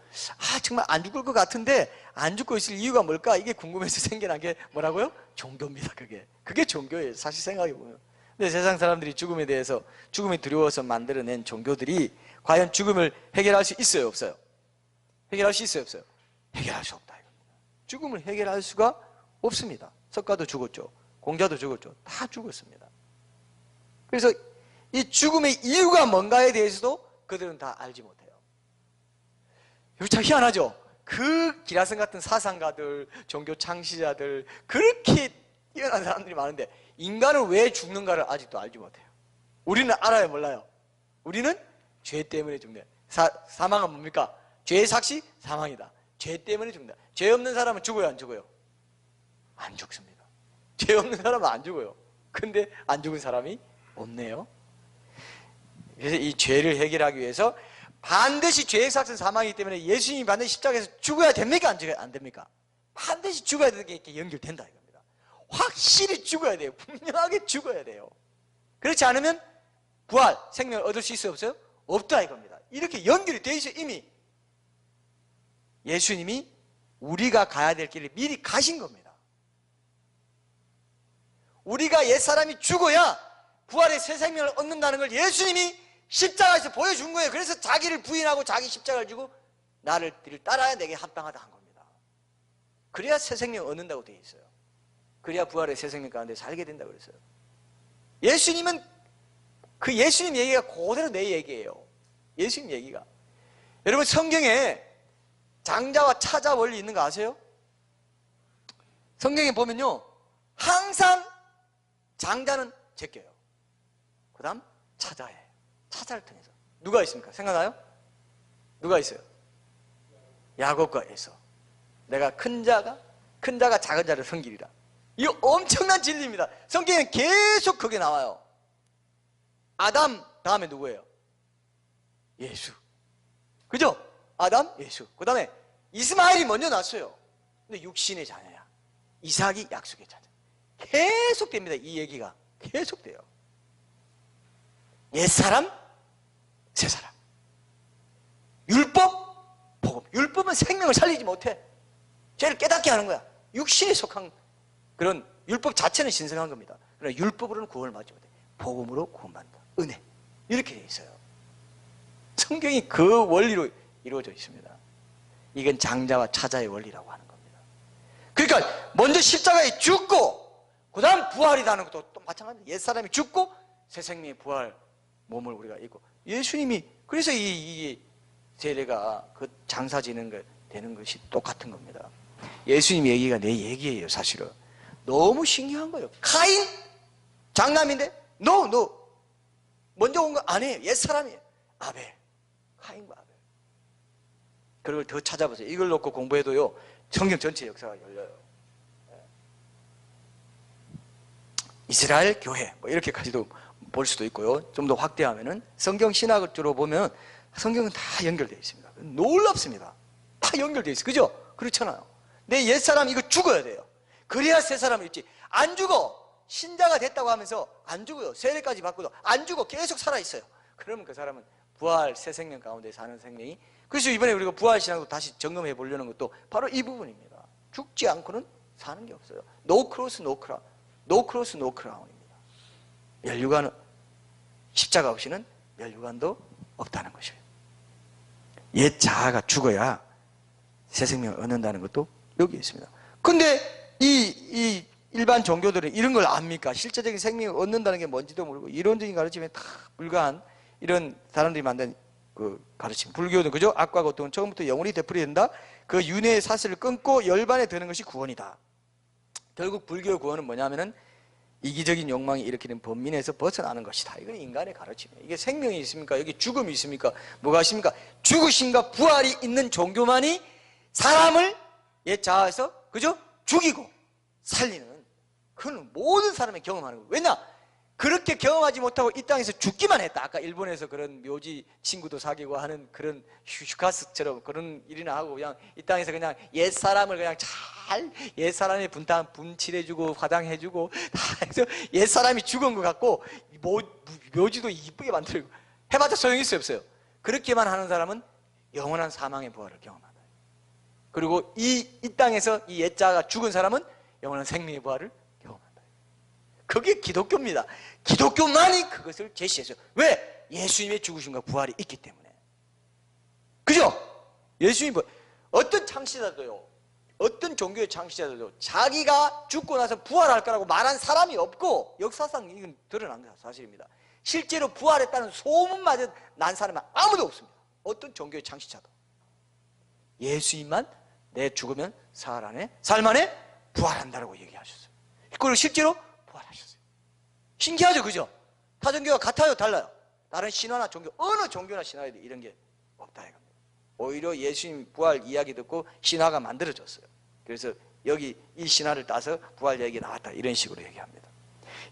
정말 안 죽을 것 같은데 안 죽고 있을 이유가 뭘까? 이게 궁금해서 생겨난 게 뭐라고요? 종교입니다. 그게 종교예요, 사실 생각해보면. 근데 세상 사람들이 죽음에 대해서, 죽음이 두려워서 만들어낸 종교들이 과연 죽음을 해결할 수 있어요, 없어요? 해결할 수 있어요, 없어요? 해결할 수 없다 이겁니다. 죽음을 해결할 수가 없습니다. 석가도 죽었죠, 공자도 죽었죠, 다 죽었습니다. 그래서 이 죽음의 이유가 뭔가에 대해서도 그들은 다 알지 못해요. 이거 참 희한하죠? 그 기라성 같은 사상가들, 종교 창시자들, 그렇게 뛰어난 사람들이 많은데 인간은 왜 죽는가를 아직도 알지 못해요. 우리는 알아요, 몰라요? 우리는 죄 때문에 죽네. 사망은 뭡니까? 죄의 삭시? 사망이다. 죄 때문에 죽는다. 죄 없는 사람은 죽어요, 안 죽어요? 안 죽습니다. 죄 없는 사람은 안 죽어요. 근데 안 죽은 사람이 없네요. 그래서 이 죄를 해결하기 위해서 반드시 죄의 삭은 사망이기 때문에 예수님이 반드시 십자가에서 죽어야 됩니까? 안 됩니까? 반드시 죽어야 되는 게 이렇게 연결된다 이겁니다. 확실히 죽어야 돼요. 분명하게 죽어야 돼요. 그렇지 않으면 부활, 생명을 얻을 수 있어요, 없어요? 없다 이겁니다. 이렇게 연결이 돼 있어요. 이미 예수님이 우리가 가야 될 길을 미리 가신 겁니다. 우리가 옛사람이 죽어야 부활의 새 생명을 얻는다는 걸 예수님이 십자가에서 보여준 거예요. 그래서 자기를 부인하고 자기 십자가를 지고 나를 따라야 내게 합당하다 한 겁니다. 그래야 새 생명을 얻는다고 되어 있어요. 그래야 부활의 새 생명 가운데 살게 된다고 그랬어요. 예수님은, 그 예수님 얘기가 그대로 내 얘기예요. 예수님 얘기가. 여러분, 성경에 장자와 차자 원리 있는 거 아세요? 성경에 보면요, 항상 장자는 제껴요. 그 다음 차자예요. 차자를 통해서. 누가 있습니까? 생각나요? 누가 있어요? 야곱과 에서. 내가 큰 자가 작은 자를 섬기리라. 이거 엄청난 진리입니다. 성경에 계속 그게 나와요. 아담 다음에 누구예요? 예수. 그죠? 아담, 예수. 그 다음에 이스마엘이 먼저 났어요. 근데 육신의 자녀야. 이삭이 약속의 자녀. 계속됩니다. 이 얘기가 계속돼요. 옛사람, 새사람. 그러면 생명을 살리지 못해. 죄를 깨닫게 하는 거야. 육신에 속한 그런 율법 자체는 신성한 겁니다. 그러나 율법으로는 구원을 받지 못해. 복음으로 구원받는다. 은혜. 이렇게 되어 있어요. 성경이 그 원리로 이루어져 있습니다. 이건 장자와 차자의 원리라고 하는 겁니다. 그러니까 먼저 십자가에 죽고 그 다음 부활이라는 것도 또 마찬가지입니다. 옛사람이 죽고 새 생명의 부활 몸을 우리가 입고, 예수님이 그래서 이 세례가 그 장사 지는 거 되는 것이 똑같은 겁니다. 예수님 얘기가 내 얘기예요. 사실은 너무 신기한 거예요. 카인 장남인데 너 먼저 온 거 아니에요. 옛사람이에요. 아벨. 카인과 아벨. 그걸 더 찾아보세요. 이걸 놓고 공부해도요 성경 전체 역사가 열려요. 이스라엘 교회 뭐 이렇게까지도 볼 수도 있고요. 좀 더 확대하면은 성경 신학으로 보면 성경은 다 연결되어 있습니다. 놀랍습니다. 다 연결되어 있어요. 그죠? 그렇잖아요. 내 옛사람 이거 죽어야 돼요. 그래야 새 사람이 있지. 안 죽어. 신자가 됐다고 하면서 안 죽어요. 세례까지 받고도 안 죽어. 계속 살아있어요. 그러면 그 사람은 부활 새 생명 가운데 사는 생명이, 그래서 이번에 우리가 부활 신앙도 다시 점검해 보려는 것도 바로 이 부분입니다. 죽지 않고는 사는 게 없어요. No cross, no crown. No cross, no crown입니다. 멸류관, 십자가 없이는 멸류관도 없다는 것이에요. 옛 자아가 죽어야 새 생명을 얻는다는 것도 여기 있습니다. 근데 이 일반 종교들은 이런 걸 압니까? 실제적인 생명을 얻는다는 게 뭔지도 모르고 이론적인 가르침에 다 불과한 이런 사람들이 만든 그 가르침. 불교도 그죠? 악과 고통은 처음부터 영원히 되풀이 된다. 그 윤회의 사슬을 끊고 열반에 드는 것이 구원이다. 결국 불교의 구원은 뭐냐면은 이기적인 욕망이 일으키는 번민에서 벗어나는 것이다. 이건 인간의 가르침이에요. 이게 생명이 있습니까? 여기 죽음이 있습니까? 뭐가 있습니까? 죽으심과 부활이 있는 종교만이 사람을 옛 자아에서 그죠? 죽이고 살리는, 그건 모든 사람이 경험하는 거예요. 왜냐? 그렇게 경험하지 못하고 이 땅에서 죽기만 했다. 아까 일본에서 그런 묘지 친구도 사귀고 하는 그런 휴가스처럼 그런 일이나 하고 그냥 이 땅에서 그냥 옛사람을 그냥 잘 옛사람의 분칠해주고 화장해주고 다 해서 옛사람이 죽은 것 같고 묘지도 이쁘게 만들고 해봤자 소용이 있어요 없어요? 그렇게만 하는 사람은 영원한 사망의 부활을 경험한다. 그리고 이 땅에서 이 옛자가 죽은 사람은 영원한 생명의 부활을 경험한다. 그게 기독교입니다. 기독교만이 그것을 제시했어요. 왜? 예수님의 죽으심과 부활이 있기 때문에. 그죠? 예수님, 어떤 창시자도요, 어떤 종교의 창시자들도 자기가 죽고 나서 부활할 거라고 말한 사람이 없고, 역사상 이건 드러난 사실입니다. 실제로 부활했다는 소문마저 난 사람은 아무도 없습니다. 어떤 종교의 창시자도. 예수님만 내 죽으면 사흘 안에, 사흘 만에 부활한다라고 얘기하셨어요. 그리고 실제로 부활하셨어요. 신기하죠, 그죠? 타 종교가 같아요, 달라요? 다른 신화나 종교, 어느 종교나 신화에도 이런 게 없다 이겁니다. 오히려 예수님 부활 이야기 듣고 신화가 만들어졌어요. 그래서 여기 이 신화를 따서 부활 얘기 나왔다 이런 식으로 얘기합니다.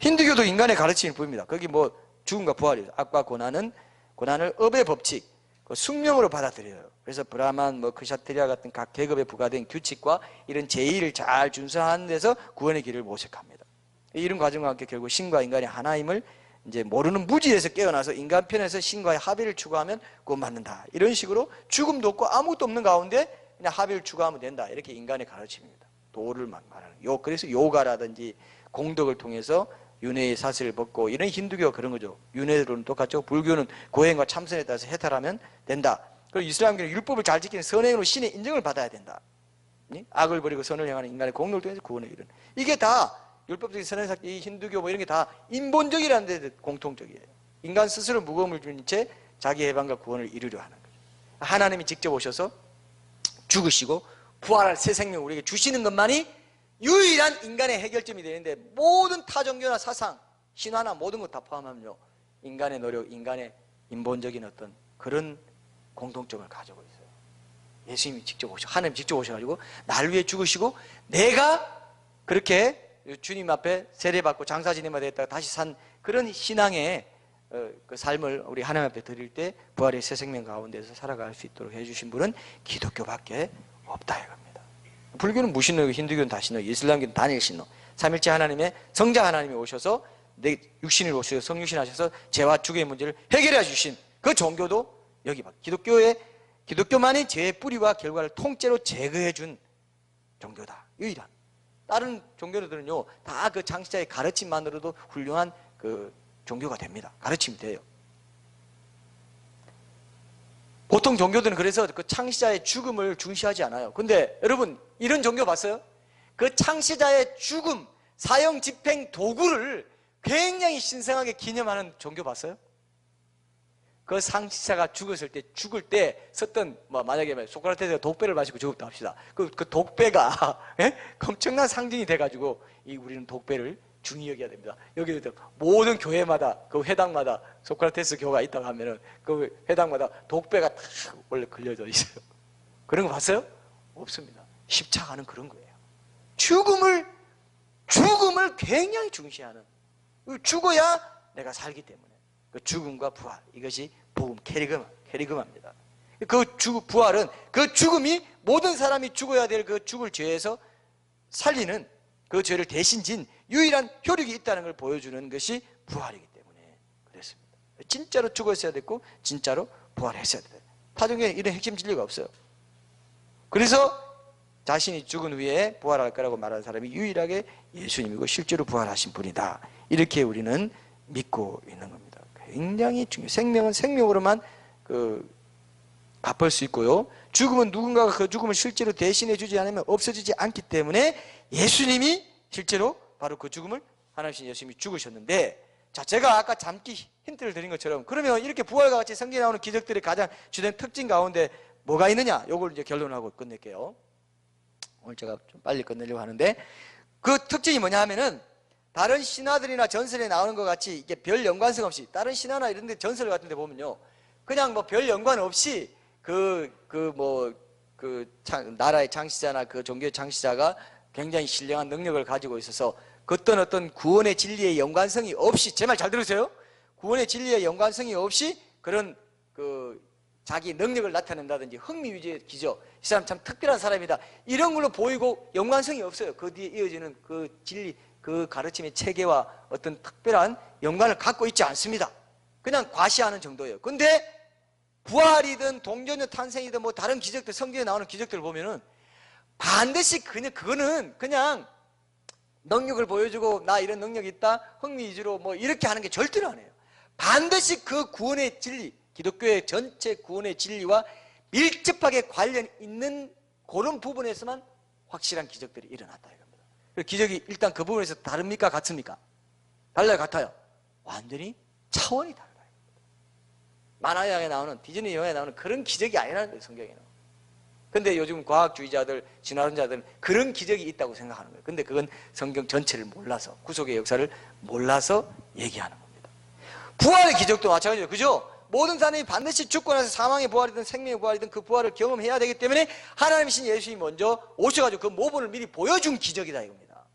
힌두교도 인간의 가르침을 보입니다. 거기 뭐 죽음과 부활이죠. 악과 고난을 업의 법칙, 숙명으로 받아들여요. 그래서 브라만, 크샤트리아 같은 각 계급에 부과된 규칙과 이런 제의를 잘 준수하는 데서 구원의 길을 모색합니다. 이런 과정과 함께 결국 신과 인간이 하나임을 이제 모르는 무지에서 깨어나서 인간 편에서 신과의 합의를 추구하면 구원받는다. 이런 식으로 죽음도 없고 아무것도 없는 가운데 그냥 합의를 추구하면 된다. 이렇게 인간의 가르침입니다. 도를 말하는 그래서 요가라든지 공덕을 통해서 윤회의 사슬을 벗고, 이런 힌두교가 그런 거죠. 윤회로는 똑같죠. 불교는 고행과 참선에 따라서 해탈하면 된다. 그리고 이슬람교는 율법을 잘 지키는 선행으로 신의 인정을 받아야 된다. 악을 버리고 선을 향하는 인간의 공덕을 통해서 구원을 이루는, 이게 다 율법적인 선행사, 이 힌두교 뭐 이런 게 다 인본적이라는 데 공통적이에요. 인간 스스로 무거움을 준 채 자기 해방과 구원을 이루려 하는 거죠. 하나님이 직접 오셔서 죽으시고 부활할 새 생명을 우리에게 주시는 것만이 유일한 인간의 해결점이 되는데, 모든 타종교나 사상, 신화나 모든 것 다 포함하면요, 인간의 노력, 인간의 인본적인 어떤 그런 공통점을 가지고 있어요. 예수님이 직접 하나님 직접 오셔가지고 날 위해 죽으시고 내가 그렇게 주님 앞에 세례받고 장사 지내마 되었다가 다시 산 그런 신앙의 그 삶을 우리 하나님 앞에 드릴 때 부활의 새 생명 가운데서 살아갈 수 있도록 해주신 분은 기독교밖에 없다 이겁니다. 불교는 무신론이고 힌두교는 다신론, 이슬람교는 단일신론. 삼일체 하나님의 성자 하나님이 오셔서 내 육신을 오셔서 성육신 하셔서 죄와 죽음의 문제를 해결해 주신 그 종교도 여기 봐. 기독교의 기독교만이 죄의 뿌리와 결과를 통째로 제거해 준 종교다. 유일한. 다른 종교들은요, 다 그 창시자의 가르침만으로도 훌륭한 그 종교가 됩니다. 가르침이 돼요. 보통 종교들은 그래서 그 창시자의 죽음을 중시하지 않아요. 근데 여러분, 이런 종교 봤어요? 그 창시자의 죽음, 사형 집행 도구를 굉장히 신성하게 기념하는 종교 봤어요? 그 창시자가 죽을 때 썼던, 만약에 소크라테스가 독배를 마시고 죽었다 합시다. 그 독배가 엄청난 상징이 돼가지고, 우리는 독배를 중히 여겨야 됩니다. 여기 모든 교회마다, 그 회당마다 소크라테스 교가 있다고 하면은 그 회당마다 독배가 다 원래 걸려져 있어요. 그런 거 봤어요? 없습니다. 십자가는 그런 거예요. 죽음을 굉장히 중시하는, 죽어야 내가 살기 때문에 그 죽음과 부활, 이것이 복음 캐리그마입니다. 부활은 그 죽음이 모든 사람이 죽어야 될 그 죽을 죄에서 살리는, 그 죄를 대신 진 유일한 효력이 있다는 걸 보여주는 것이 부활이기 때문에 그랬습니다. 진짜로 죽었어야 됐고 진짜로 부활했어야 됐다. 타종교에는 이런 핵심 진리가 없어요. 그래서 자신이 죽은 후에 부활할 거라고 말하는 사람이 유일하게 예수님이고 실제로 부활하신 분이다. 이렇게 우리는 믿고 있는 겁니다. 굉장히 중요해요. 생명은 생명으로만 갚을 수 있고요. 죽음은 누군가가 그 죽음을 실제로 대신해 주지 않으면 없어지지 않기 때문에 예수님이 실제로 바로 그 죽음을, 하나님 예수님이 죽으셨는데, 자, 제가 아까 잠기 힌트를 드린 것처럼, 그러면 이렇게 부활과 같이 성경에 나오는 기적들의 가장 주된 특징 가운데 뭐가 있느냐? 요걸 이제 결론하고 끝낼게요. 오늘 제가 좀 빨리 끝내려고 하는데, 그 특징이 뭐냐 하면은, 다른 신화들이나 전설에 나오는 것 같이 이게 별 연관성 없이, 다른 신화나 이런 데 전설 같은 데 보면요, 그냥 별 연관 없이 나라의 창시자나 그 종교의 창시자가 굉장히 신령한 능력을 가지고 있어서 어떤 구원의 진리의 연관성이 없이, 제 말 잘 들으세요? 구원의 진리의 연관성이 없이 그런 자기 능력을 나타낸다든지 흥미 위주의 기적, 이 사람 참 특별한 사람이다, 이런 걸로 보이고 연관성이 없어요. 그 뒤에 이어지는 그 진리, 그 가르침의 체계와 어떤 특별한 연관을 갖고 있지 않습니다. 그냥 과시하는 정도예요. 근데 부활이든 동전의 탄생이든 다른 기적들, 성경에 나오는 기적들을 보면은 반드시 그거는 그냥 능력을 보여주고 나 이런 능력이 있다, 흥미 위주로 이렇게 하는 게 절대로 아니에요. 반드시 그 구원의 진리, 기독교의 전체 구원의 진리와 밀접하게 관련 있는 그런 부분에서만 확실한 기적들이 일어났다 이겁니다. 기적이 일단 그 부분에서 다릅니까? 같습니까? 달라요? 같아요? 완전히 차원이 달라요. 만화영화에 나오는, 디즈니 영화에 나오는 그런 기적이 아니라는 거예요, 성경에는. 근데 요즘 과학주의자들, 진화론자들은 그런 기적이 있다고 생각하는 거예요. 근데 그건 성경 전체를 몰라서, 구속의 역사를 몰라서 얘기하는 겁니다. 부활의 기적도 마찬가지죠. 그죠? 모든 사람이 반드시 죽고 나서 사망의 부활이든 생명의 부활이든 그 부활을 경험해야 되기 때문에 하나님이신 예수님이 먼저 오셔가지고 그 모본을 미리 보여준 기적이다 이겁니다.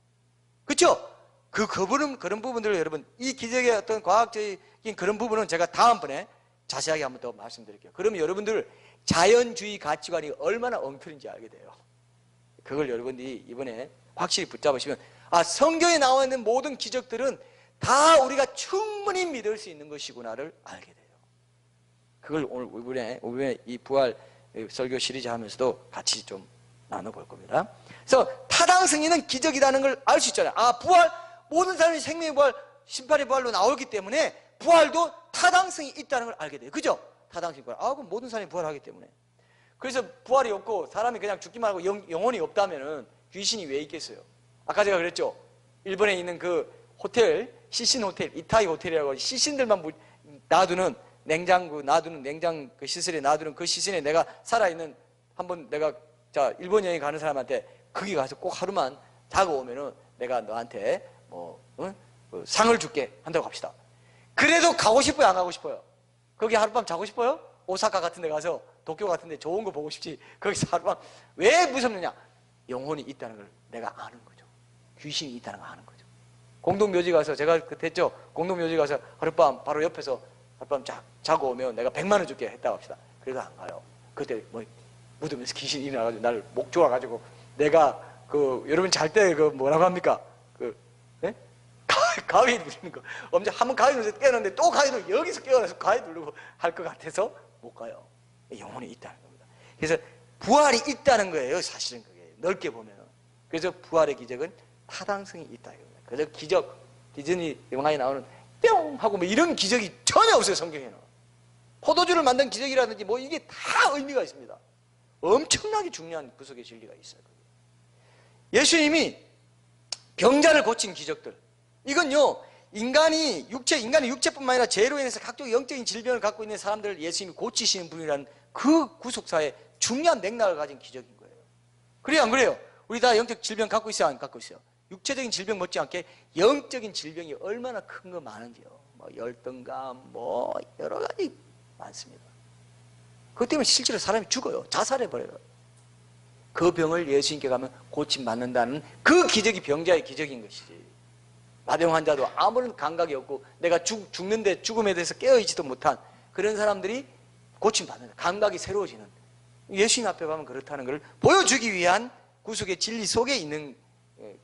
그렇죠? 그런 부분들을 여러분, 이 기적의 어떤 과학적인 그런 부분은 제가 다음번에 자세하게 한번 더 말씀드릴게요. 그러면 여러분들 자연주의 가치관이 얼마나 엉터리인지 알게 돼요. 그걸 여러분들이 이번에 확실히 붙잡으시면, 성경에 나와 있는 모든 기적들은 다 우리가 충분히 믿을 수 있는 것이구나를 알게 돼요. 그걸 오늘 이번에 이 부활 설교 시리즈 하면서도 같이 좀 나눠볼 겁니다. 그래서 타당 승리는 기적이라는 걸 알 수 있잖아요. 부활, 모든 사람이 생명의 부활, 심판의 부활로 나오기 때문에 부활도 타당성이 있다는 걸 알게 돼요. 그죠? 타당성이 부활. 그럼 모든 사람이 부활하기 때문에. 그래서 부활이 없고 사람이 그냥 죽기만 하고 영혼이 없다면은 귀신이 왜 있겠어요? 아까 제가 그랬죠? 일본에 있는 그 호텔, 시신 호텔, 이타이 호텔이라고 시신들만 놔두는 냉장고, 놔두는 냉장 그 시설에 놔두는 그 시신에 내가 살아있는, 한번 내가 일본 여행 가는 사람한테 거기 가서 꼭 하루만 자고 오면은 내가 너한테 상을 줄게 한다고 합시다. 그래도 가고 싶어요, 안 가고 싶어요? 거기 하룻밤 자고 싶어요? 오사카 같은 데 가서, 도쿄 같은 데 좋은 거 보고 싶지, 거기서 하룻밤. 왜 무섭느냐? 영혼이 있다는 걸 내가 아는 거죠. 귀신이 있다는 걸 아는 거죠. 공동묘지 가서, 제가 그때 했죠? 공동묘지 가서 하룻밤 바로 옆에서 하룻밤 자고 오면 내가 100만 원 줄게 했다고 합시다. 그래도 안 가요. 그때 무덤에서 귀신이 일어나가지고 나를 목 조아가지고, 내가 여러분 잘 때 뭐라고 합니까? 가위 누르는 거. 엄청 한번 가위 눌러서 깨어났는데 또 가위 누르고, 여기서 깨어나서 가위 누르고 할 것 같아서 못 가요. 영혼이 있다는 겁니다. 그래서 부활이 있다는 거예요. 사실은 그게 넓게 보면. 그래서 부활의 기적은 타당성이 있다 이겁니다. 그래서 기적, 디즈니 영화에 나오는 뿅 하고 뭐 이런 기적이 전혀 없어요. 성경에는. 포도주를 만든 기적이라든지 뭐 이게 다 의미가 있습니다. 엄청나게 중요한 구속의 진리가 있어요. 예수님이 병자를 고친 기적들, 이건요 인간의 육체뿐만 아니라 죄로 인해서 각종 영적인 질병을 갖고 있는 사람들을 예수님이 고치시는 분이라는 그 구속사의 중요한 맥락을 가진 기적인 거예요. 그래요, 안 그래요? 우리 다 영적 질병 갖고 있어요, 안 갖고 있어요? 육체적인 질병 못지않게 영적인 질병이 얼마나 큰 거 많은지요. 뭐 열등감, 뭐 여러 가지 많습니다. 그것 때문에 실제로 사람이 죽어요. 자살해버려요. 그 병을 예수님께 가면 고침받는다는 그 기적이 병자의 기적인 것이지. 마병 환자도 아무런 감각이 없고 내가 죽는데 죽음에 대해서 깨어있지도 못한 그런 사람들이 고침받는다. 감각이 새로워지는. 예수님 앞에 가면 그렇다는 것을 보여주기 위한 구속의 진리 속에 있는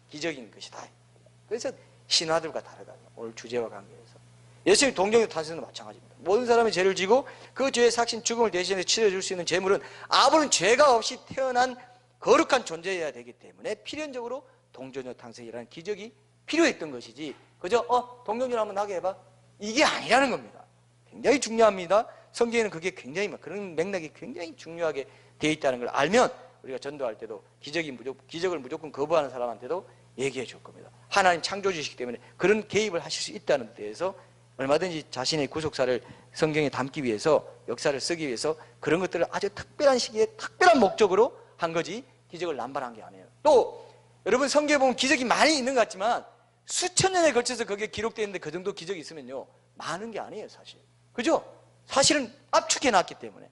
기적인 것이다. 그래서 신화들과 다르다. 오늘 주제와 관계해서. 예수님 동정의 탄생도 마찬가지입니다. 모든 사람이 죄를 지고 그 죄의 삭신 죽음을 대신해 치러줄 수 있는 제물은 아무런 죄가 없이 태어난 거룩한 존재여야 되기 때문에 필연적으로 동정녀 탄생이라는 기적이 필요했던 것이지 그저 동정녀 한번 나게 해봐 이게 아니라는 겁니다. 굉장히 중요합니다. 성경에는 그게 굉장히 그런 맥락이 굉장히 중요하게 되어 있다는 걸 알면 우리가 전도할 때도 기적을 무조건 거부하는 사람한테도 얘기해 줄 겁니다. 하나님 창조주시기 때문에 그런 개입을 하실 수 있다는 데에서 얼마든지 자신의 구속사를 성경에 담기 위해서 역사를 쓰기 위해서 그런 것들을 아주 특별한 시기에 특별한 목적으로 한 거지 기적을 남발한 게 아니에요. 또 여러분 성경에 보면 기적이 많이 있는 것 같지만 수천 년에 걸쳐서 그게 기록되어 있는데 그 정도 기적이 있으면요 많은 게 아니에요 사실. 그죠? 사실은 압축해 놨기 때문에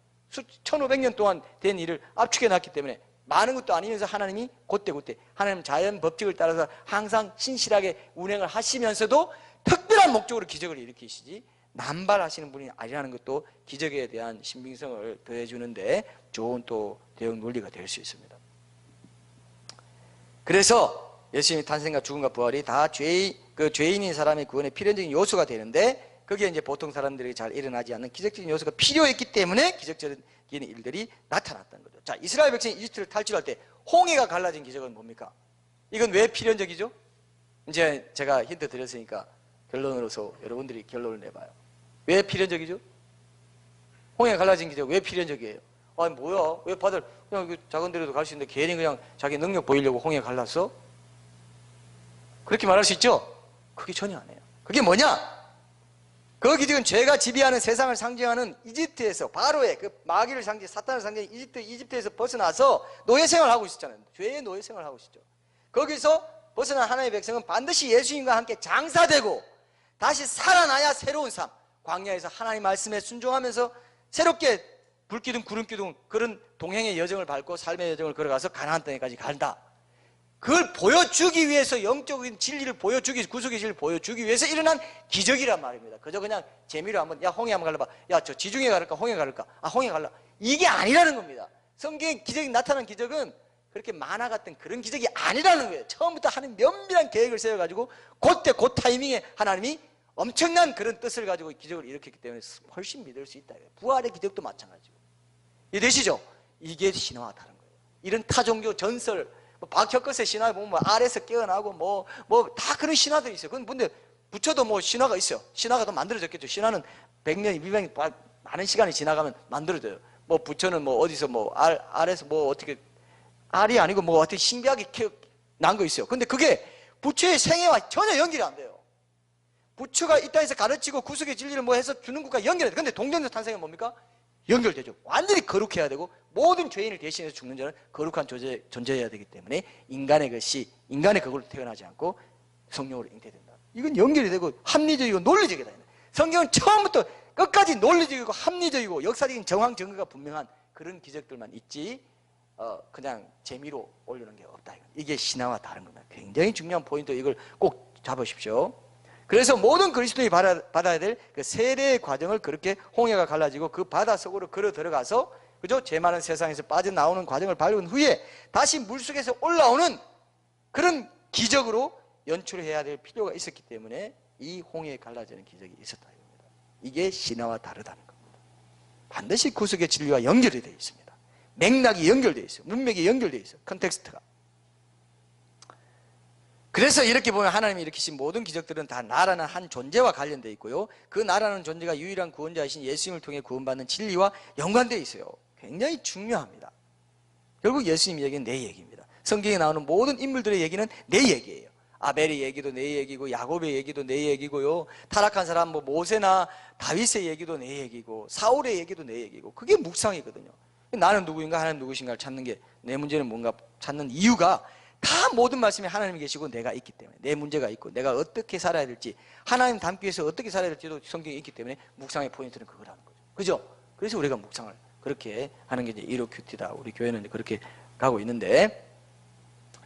1500년 동안 된 일을 압축해 놨기 때문에 많은 것도 아니면서 하나님이 그때 하나님 자연 법칙을 따라서 항상 신실하게 운행을 하시면서도 특별한 목적으로 기적을 일으키시지 남발하시는 분이 아니라는 것도 기적에 대한 신빙성을 더해주는데 좋은 또 대응 논리가 될 수 있습니다. 그래서 예수님의 탄생과 죽음과 부활이 다 죄인인 사람의 구원의 필연적인 요소가 되는데 그게 이제 보통 사람들이 잘 일어나지 않는 기적적인 요소가 필요했기 때문에 기적적인 일들이 나타났던 거죠. 자, 이스라엘 백성이 이집트를 탈출할 때 홍해가 갈라진 기적은 뭡니까? 이건 왜 필연적이죠? 이제 제가 힌트 드렸으니까 결론으로서 여러분들이 결론을 내봐요. 왜 필연적이죠? 홍해가 갈라진 기적 왜 필연적이에요? 아니 뭐야? 왜 바다를 그냥 작은 데로도 갈 수 있는데 괜히 그냥 자기 능력 보이려고 홍해가 갈랐어? 그렇게 말할 수 있죠? 그게 전혀 아니에요. 그게 뭐냐? 그 기적은 죄가 지배하는 세상을 상징하는 이집트에서 바로의 그 마귀를 사탄을 상징하는 이집트에서 벗어나서 노예 생활을 하고 있었잖아요. 죄의 노예 생활을 하고 있었죠. 거기서 벗어난 하나님의 백성은 반드시 예수님과 함께 장사되고 다시 살아나야 새로운 삶, 광야에서 하나님 말씀에 순종하면서 새롭게 불기둥 구름기둥 그런 동행의 여정을 밟고 삶의 여정을 걸어가서 가나안 땅에까지 간다. 그걸 보여주기 위해서 영적인 진리를 보여주기, 구속의 진리를 보여주기 위해서 일어난 기적이란 말입니다. 그저 그냥 재미로 한번 야 홍해 한번 갈라봐. 야 저 지중해 가를까 홍해 가를까? 아 홍해 갈라. 이게 아니라는 겁니다. 성경에 기적이 나타난 기적은 그렇게 만화 같은 그런 기적이 아니라는 거예요. 처음부터 하는 면밀한 계획을 세워가지고 그때 그 타이밍에 하나님이 엄청난 그런 뜻을 가지고 기적을 일으켰기 때문에 훨씬 믿을 수 있다. 부활의 기적도 마찬가지고. 이해되시죠? 이게 신화와 다른 거예요. 이런 타종교 전설 박혁것의 신화에 보면 뭐 알에서 깨어나고 뭐 다 그런 신화들이 있어요. 근데 부처도 뭐 신화가 있어요. 신화가 더 만들어졌겠죠. 신화는 100년, 200년 많은 시간이 지나가면 만들어져요. 뭐 부처는 뭐 어디서 뭐 알에서 뭐 어떻게 알이 아니고 뭐 어떻게 신비하게 난 거 있어요. 근데 그게 부처의 생애와 전혀 연결이 안 돼요. 부처가 이 땅에서 가르치고 구속의 진리를 뭐 해서 주는 것과 연결해야 돼. 근데 동정녀 탄생은 뭡니까? 연결되죠. 완전히 거룩해야 되고 모든 죄인을 대신해서 죽는 자는 거룩한 존재여야 되기 때문에 인간의 그걸로 태어나지 않고 성령으로 잉태된다. 이건 연결이 되고 합리적이고 논리적이다. 성경은 처음부터 끝까지 논리적이고 합리적이고 역사적인 정황 증거가 분명한 그런 기적들만 있지 그냥 재미로 올리는 게 없다. 이게 신화와 다른 겁니다. 굉장히 중요한 포인트, 이걸 꼭 잡으십시오. 그래서 모든 그리스도인이 받아야 될 그 세례의 과정을 그렇게 홍해가 갈라지고 그 바다 속으로 걸어 들어가서 그죠? 죄 많은 세상에서 빠져나오는 과정을 밟은 후에 다시 물속에서 올라오는 그런 기적으로 연출해야 될 필요가 있었기 때문에 이 홍해에 갈라지는 기적이 있었다. 이게 신화와 다르다는 겁니다. 반드시 구속의 진리와 연결이 되어 있습니다. 맥락이 연결되어 있어요. 문맥이 연결되어 있어요. 컨텍스트가. 그래서 이렇게 보면 하나님이 일으키신 모든 기적들은 다 나라는 한 존재와 관련되어 있고요. 그 나라는 존재가 유일한 구원자이신 예수님을 통해 구원받는 진리와 연관되어 있어요. 굉장히 중요합니다. 결국 예수님 얘기는 내 얘기입니다. 성경에 나오는 모든 인물들의 얘기는 내 얘기예요. 아벨의 얘기도 내 얘기고, 야곱의 얘기도 내 얘기고요. 타락한 사람 모세나 다윗의 얘기도 내 얘기고, 사울의 얘기도 내 얘기고. 그게 묵상이거든요. 나는 누구인가, 하나님 누구신가를 찾는 게, 내 문제는 뭔가 찾는 이유가 다 모든 말씀에 하나님이 계시고 내가 있기 때문에, 내 문제가 있고 내가 어떻게 살아야 될지, 하나님 닮기 위해서 어떻게 살아야 될지도 성경에 있기 때문에 묵상의 포인트는 그거라는 거죠. 그죠? 그래서 우리가 묵상을 그렇게 하는 게 이제 이로큐티다. 우리 교회는 이제 그렇게 가고 있는데,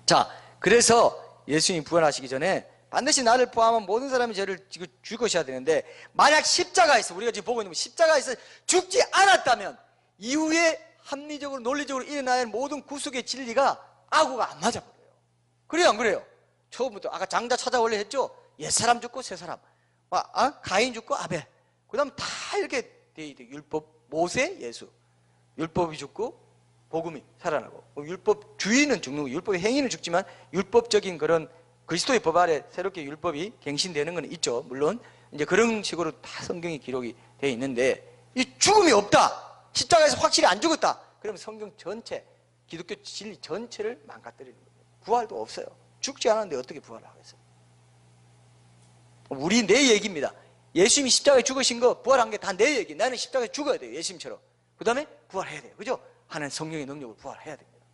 자, 그래서 예수님이 부활하시기 전에 반드시 나를 포함한 모든 사람이 저를 줄 것이야 되는데, 만약 십자가에서, 우리가 지금 보고 있는 십자가에서 죽지 않았다면 이후에 합리적으로 논리적으로 일어나야 할 모든 구속의 진리가 아구가 안 맞아버려요. 그래요 안 그래요? 처음부터 아까 장자 찾아 원래 했죠. 옛사람 죽고 새사람, 가인 죽고 아벨, 그 다음 다 이렇게 돼 있대. 율법, 모세, 예수. 율법이 죽고 복음이 살아나고, 율법주의는 죽는 거, 율법의 행위는 죽지만 율법적인 그런 그리스도의 법 아래 새롭게 율법이 갱신되는 건 있죠. 물론 이제 그런 식으로 다 성경이 기록이 돼 있는데, 이 죽음이 없다, 십자가에서 확실히 안 죽었다, 그러면 성경 전체, 기독교 진리 전체를 망가뜨리는 거예요. 부활도 없어요. 죽지 않았는데 어떻게 부활을 하겠어요? 우리 내 얘기입니다. 예수님이 십자가에 죽으신 거, 부활한 게 다 내 얘기. 나는 십자가에 죽어야 돼요, 예수님처럼. 그 다음에 부활해야 돼요. 그죠? 하나님 성령의 능력으로 부활해야 됩니다.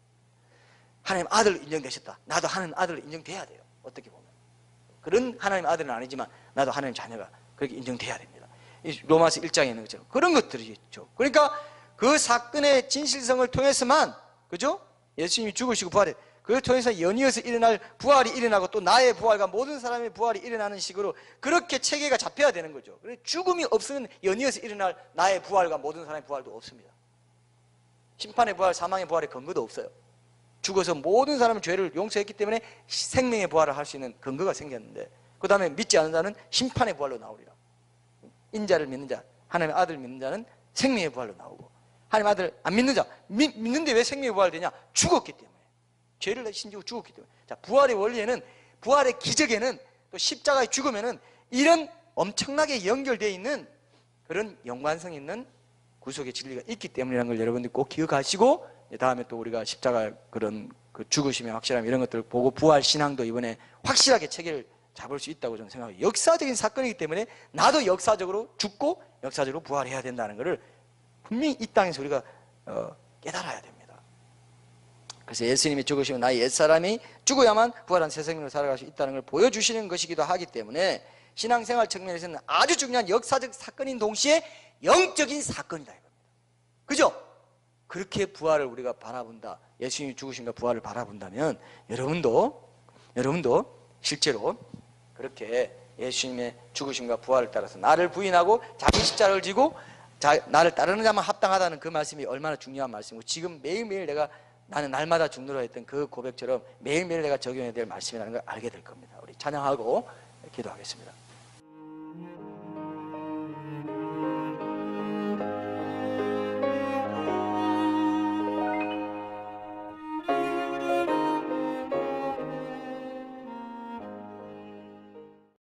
하나님 아들 인정되셨다. 나도 하나님 아들 인정돼야 돼요. 어떻게 보면 그런 하나님 아들은 아니지만 나도 하나님 자녀가 그렇게 인정돼야 됩니다. 로마서 1장에 있는 것처럼 그런 것들이 있죠. 그러니까 그 사건의 진실성을 통해서만, 그죠? 예수님이 죽으시고 부활해, 그걸 통해서 연이어서 일어날 부활이 일어나고, 또 나의 부활과 모든 사람의 부활이 일어나는 식으로 그렇게 체계가 잡혀야 되는 거죠. 죽음이 없으면 연이어서 일어날 나의 부활과 모든 사람의 부활도 없습니다. 심판의 부활, 사망의 부활의 근거도 없어요. 죽어서 모든 사람의 죄를 용서했기 때문에 생명의 부활을 할 수 있는 근거가 생겼는데, 그 다음에 믿지 않는 자는 심판의 부활로 나오리라. 인자를 믿는 자, 하나님의 아들 믿는 자는 생명의 부활로 나오고, 하나님 아들 안 믿는 자, 믿는데 왜 생명의 부활이 되냐? 죽었기 때문에. 죄를 신지고 죽었기 때문에. 자, 부활의 원리에는, 부활의 기적에는, 또 십자가의 죽음에는 이런 엄청나게 연결되어 있는 그런 연관성 있는 구속의 진리가 있기 때문이라는 걸 여러분들이 꼭 기억하시고, 다음에 또 우리가 십자가 그런 그 죽으심의 확실함, 이런 것들을 보고 부활 신앙도 이번에 확실하게 체계를 잡을 수 있다고 저는 생각해요. 역사적인 사건이기 때문에 나도 역사적으로 죽고 역사적으로 부활해야 된다는 것을 분명히 이 땅에서 우리가 깨달아야 됩니다. 그래서 예수님이 죽으시면 나의 옛사람이 죽어야만 부활한 새 생명을 살아갈 수 있다는 걸 보여주시는 것이기도 하기 때문에, 신앙생활 측면에서는 아주 중요한 역사적 사건인 동시에 영적인 사건이다 이겁니다. 그죠? 그렇게 부활을 우리가 바라본다, 예수님이 죽으신가 부활을 바라본다면, 여러분도 실제로 그렇게 예수님의 죽으심과 부활을 따라서 나를 부인하고 자기 십자가를 지고 나를 따르는 자만 합당하다는 그 말씀이 얼마나 중요한 말씀이고, 지금 매일매일 나는 날마다 죽노라 했던 그 고백처럼 매일매일 내가 적용해야 될 말씀이라는 걸 알게 될 겁니다. 우리 찬양하고 기도하겠습니다.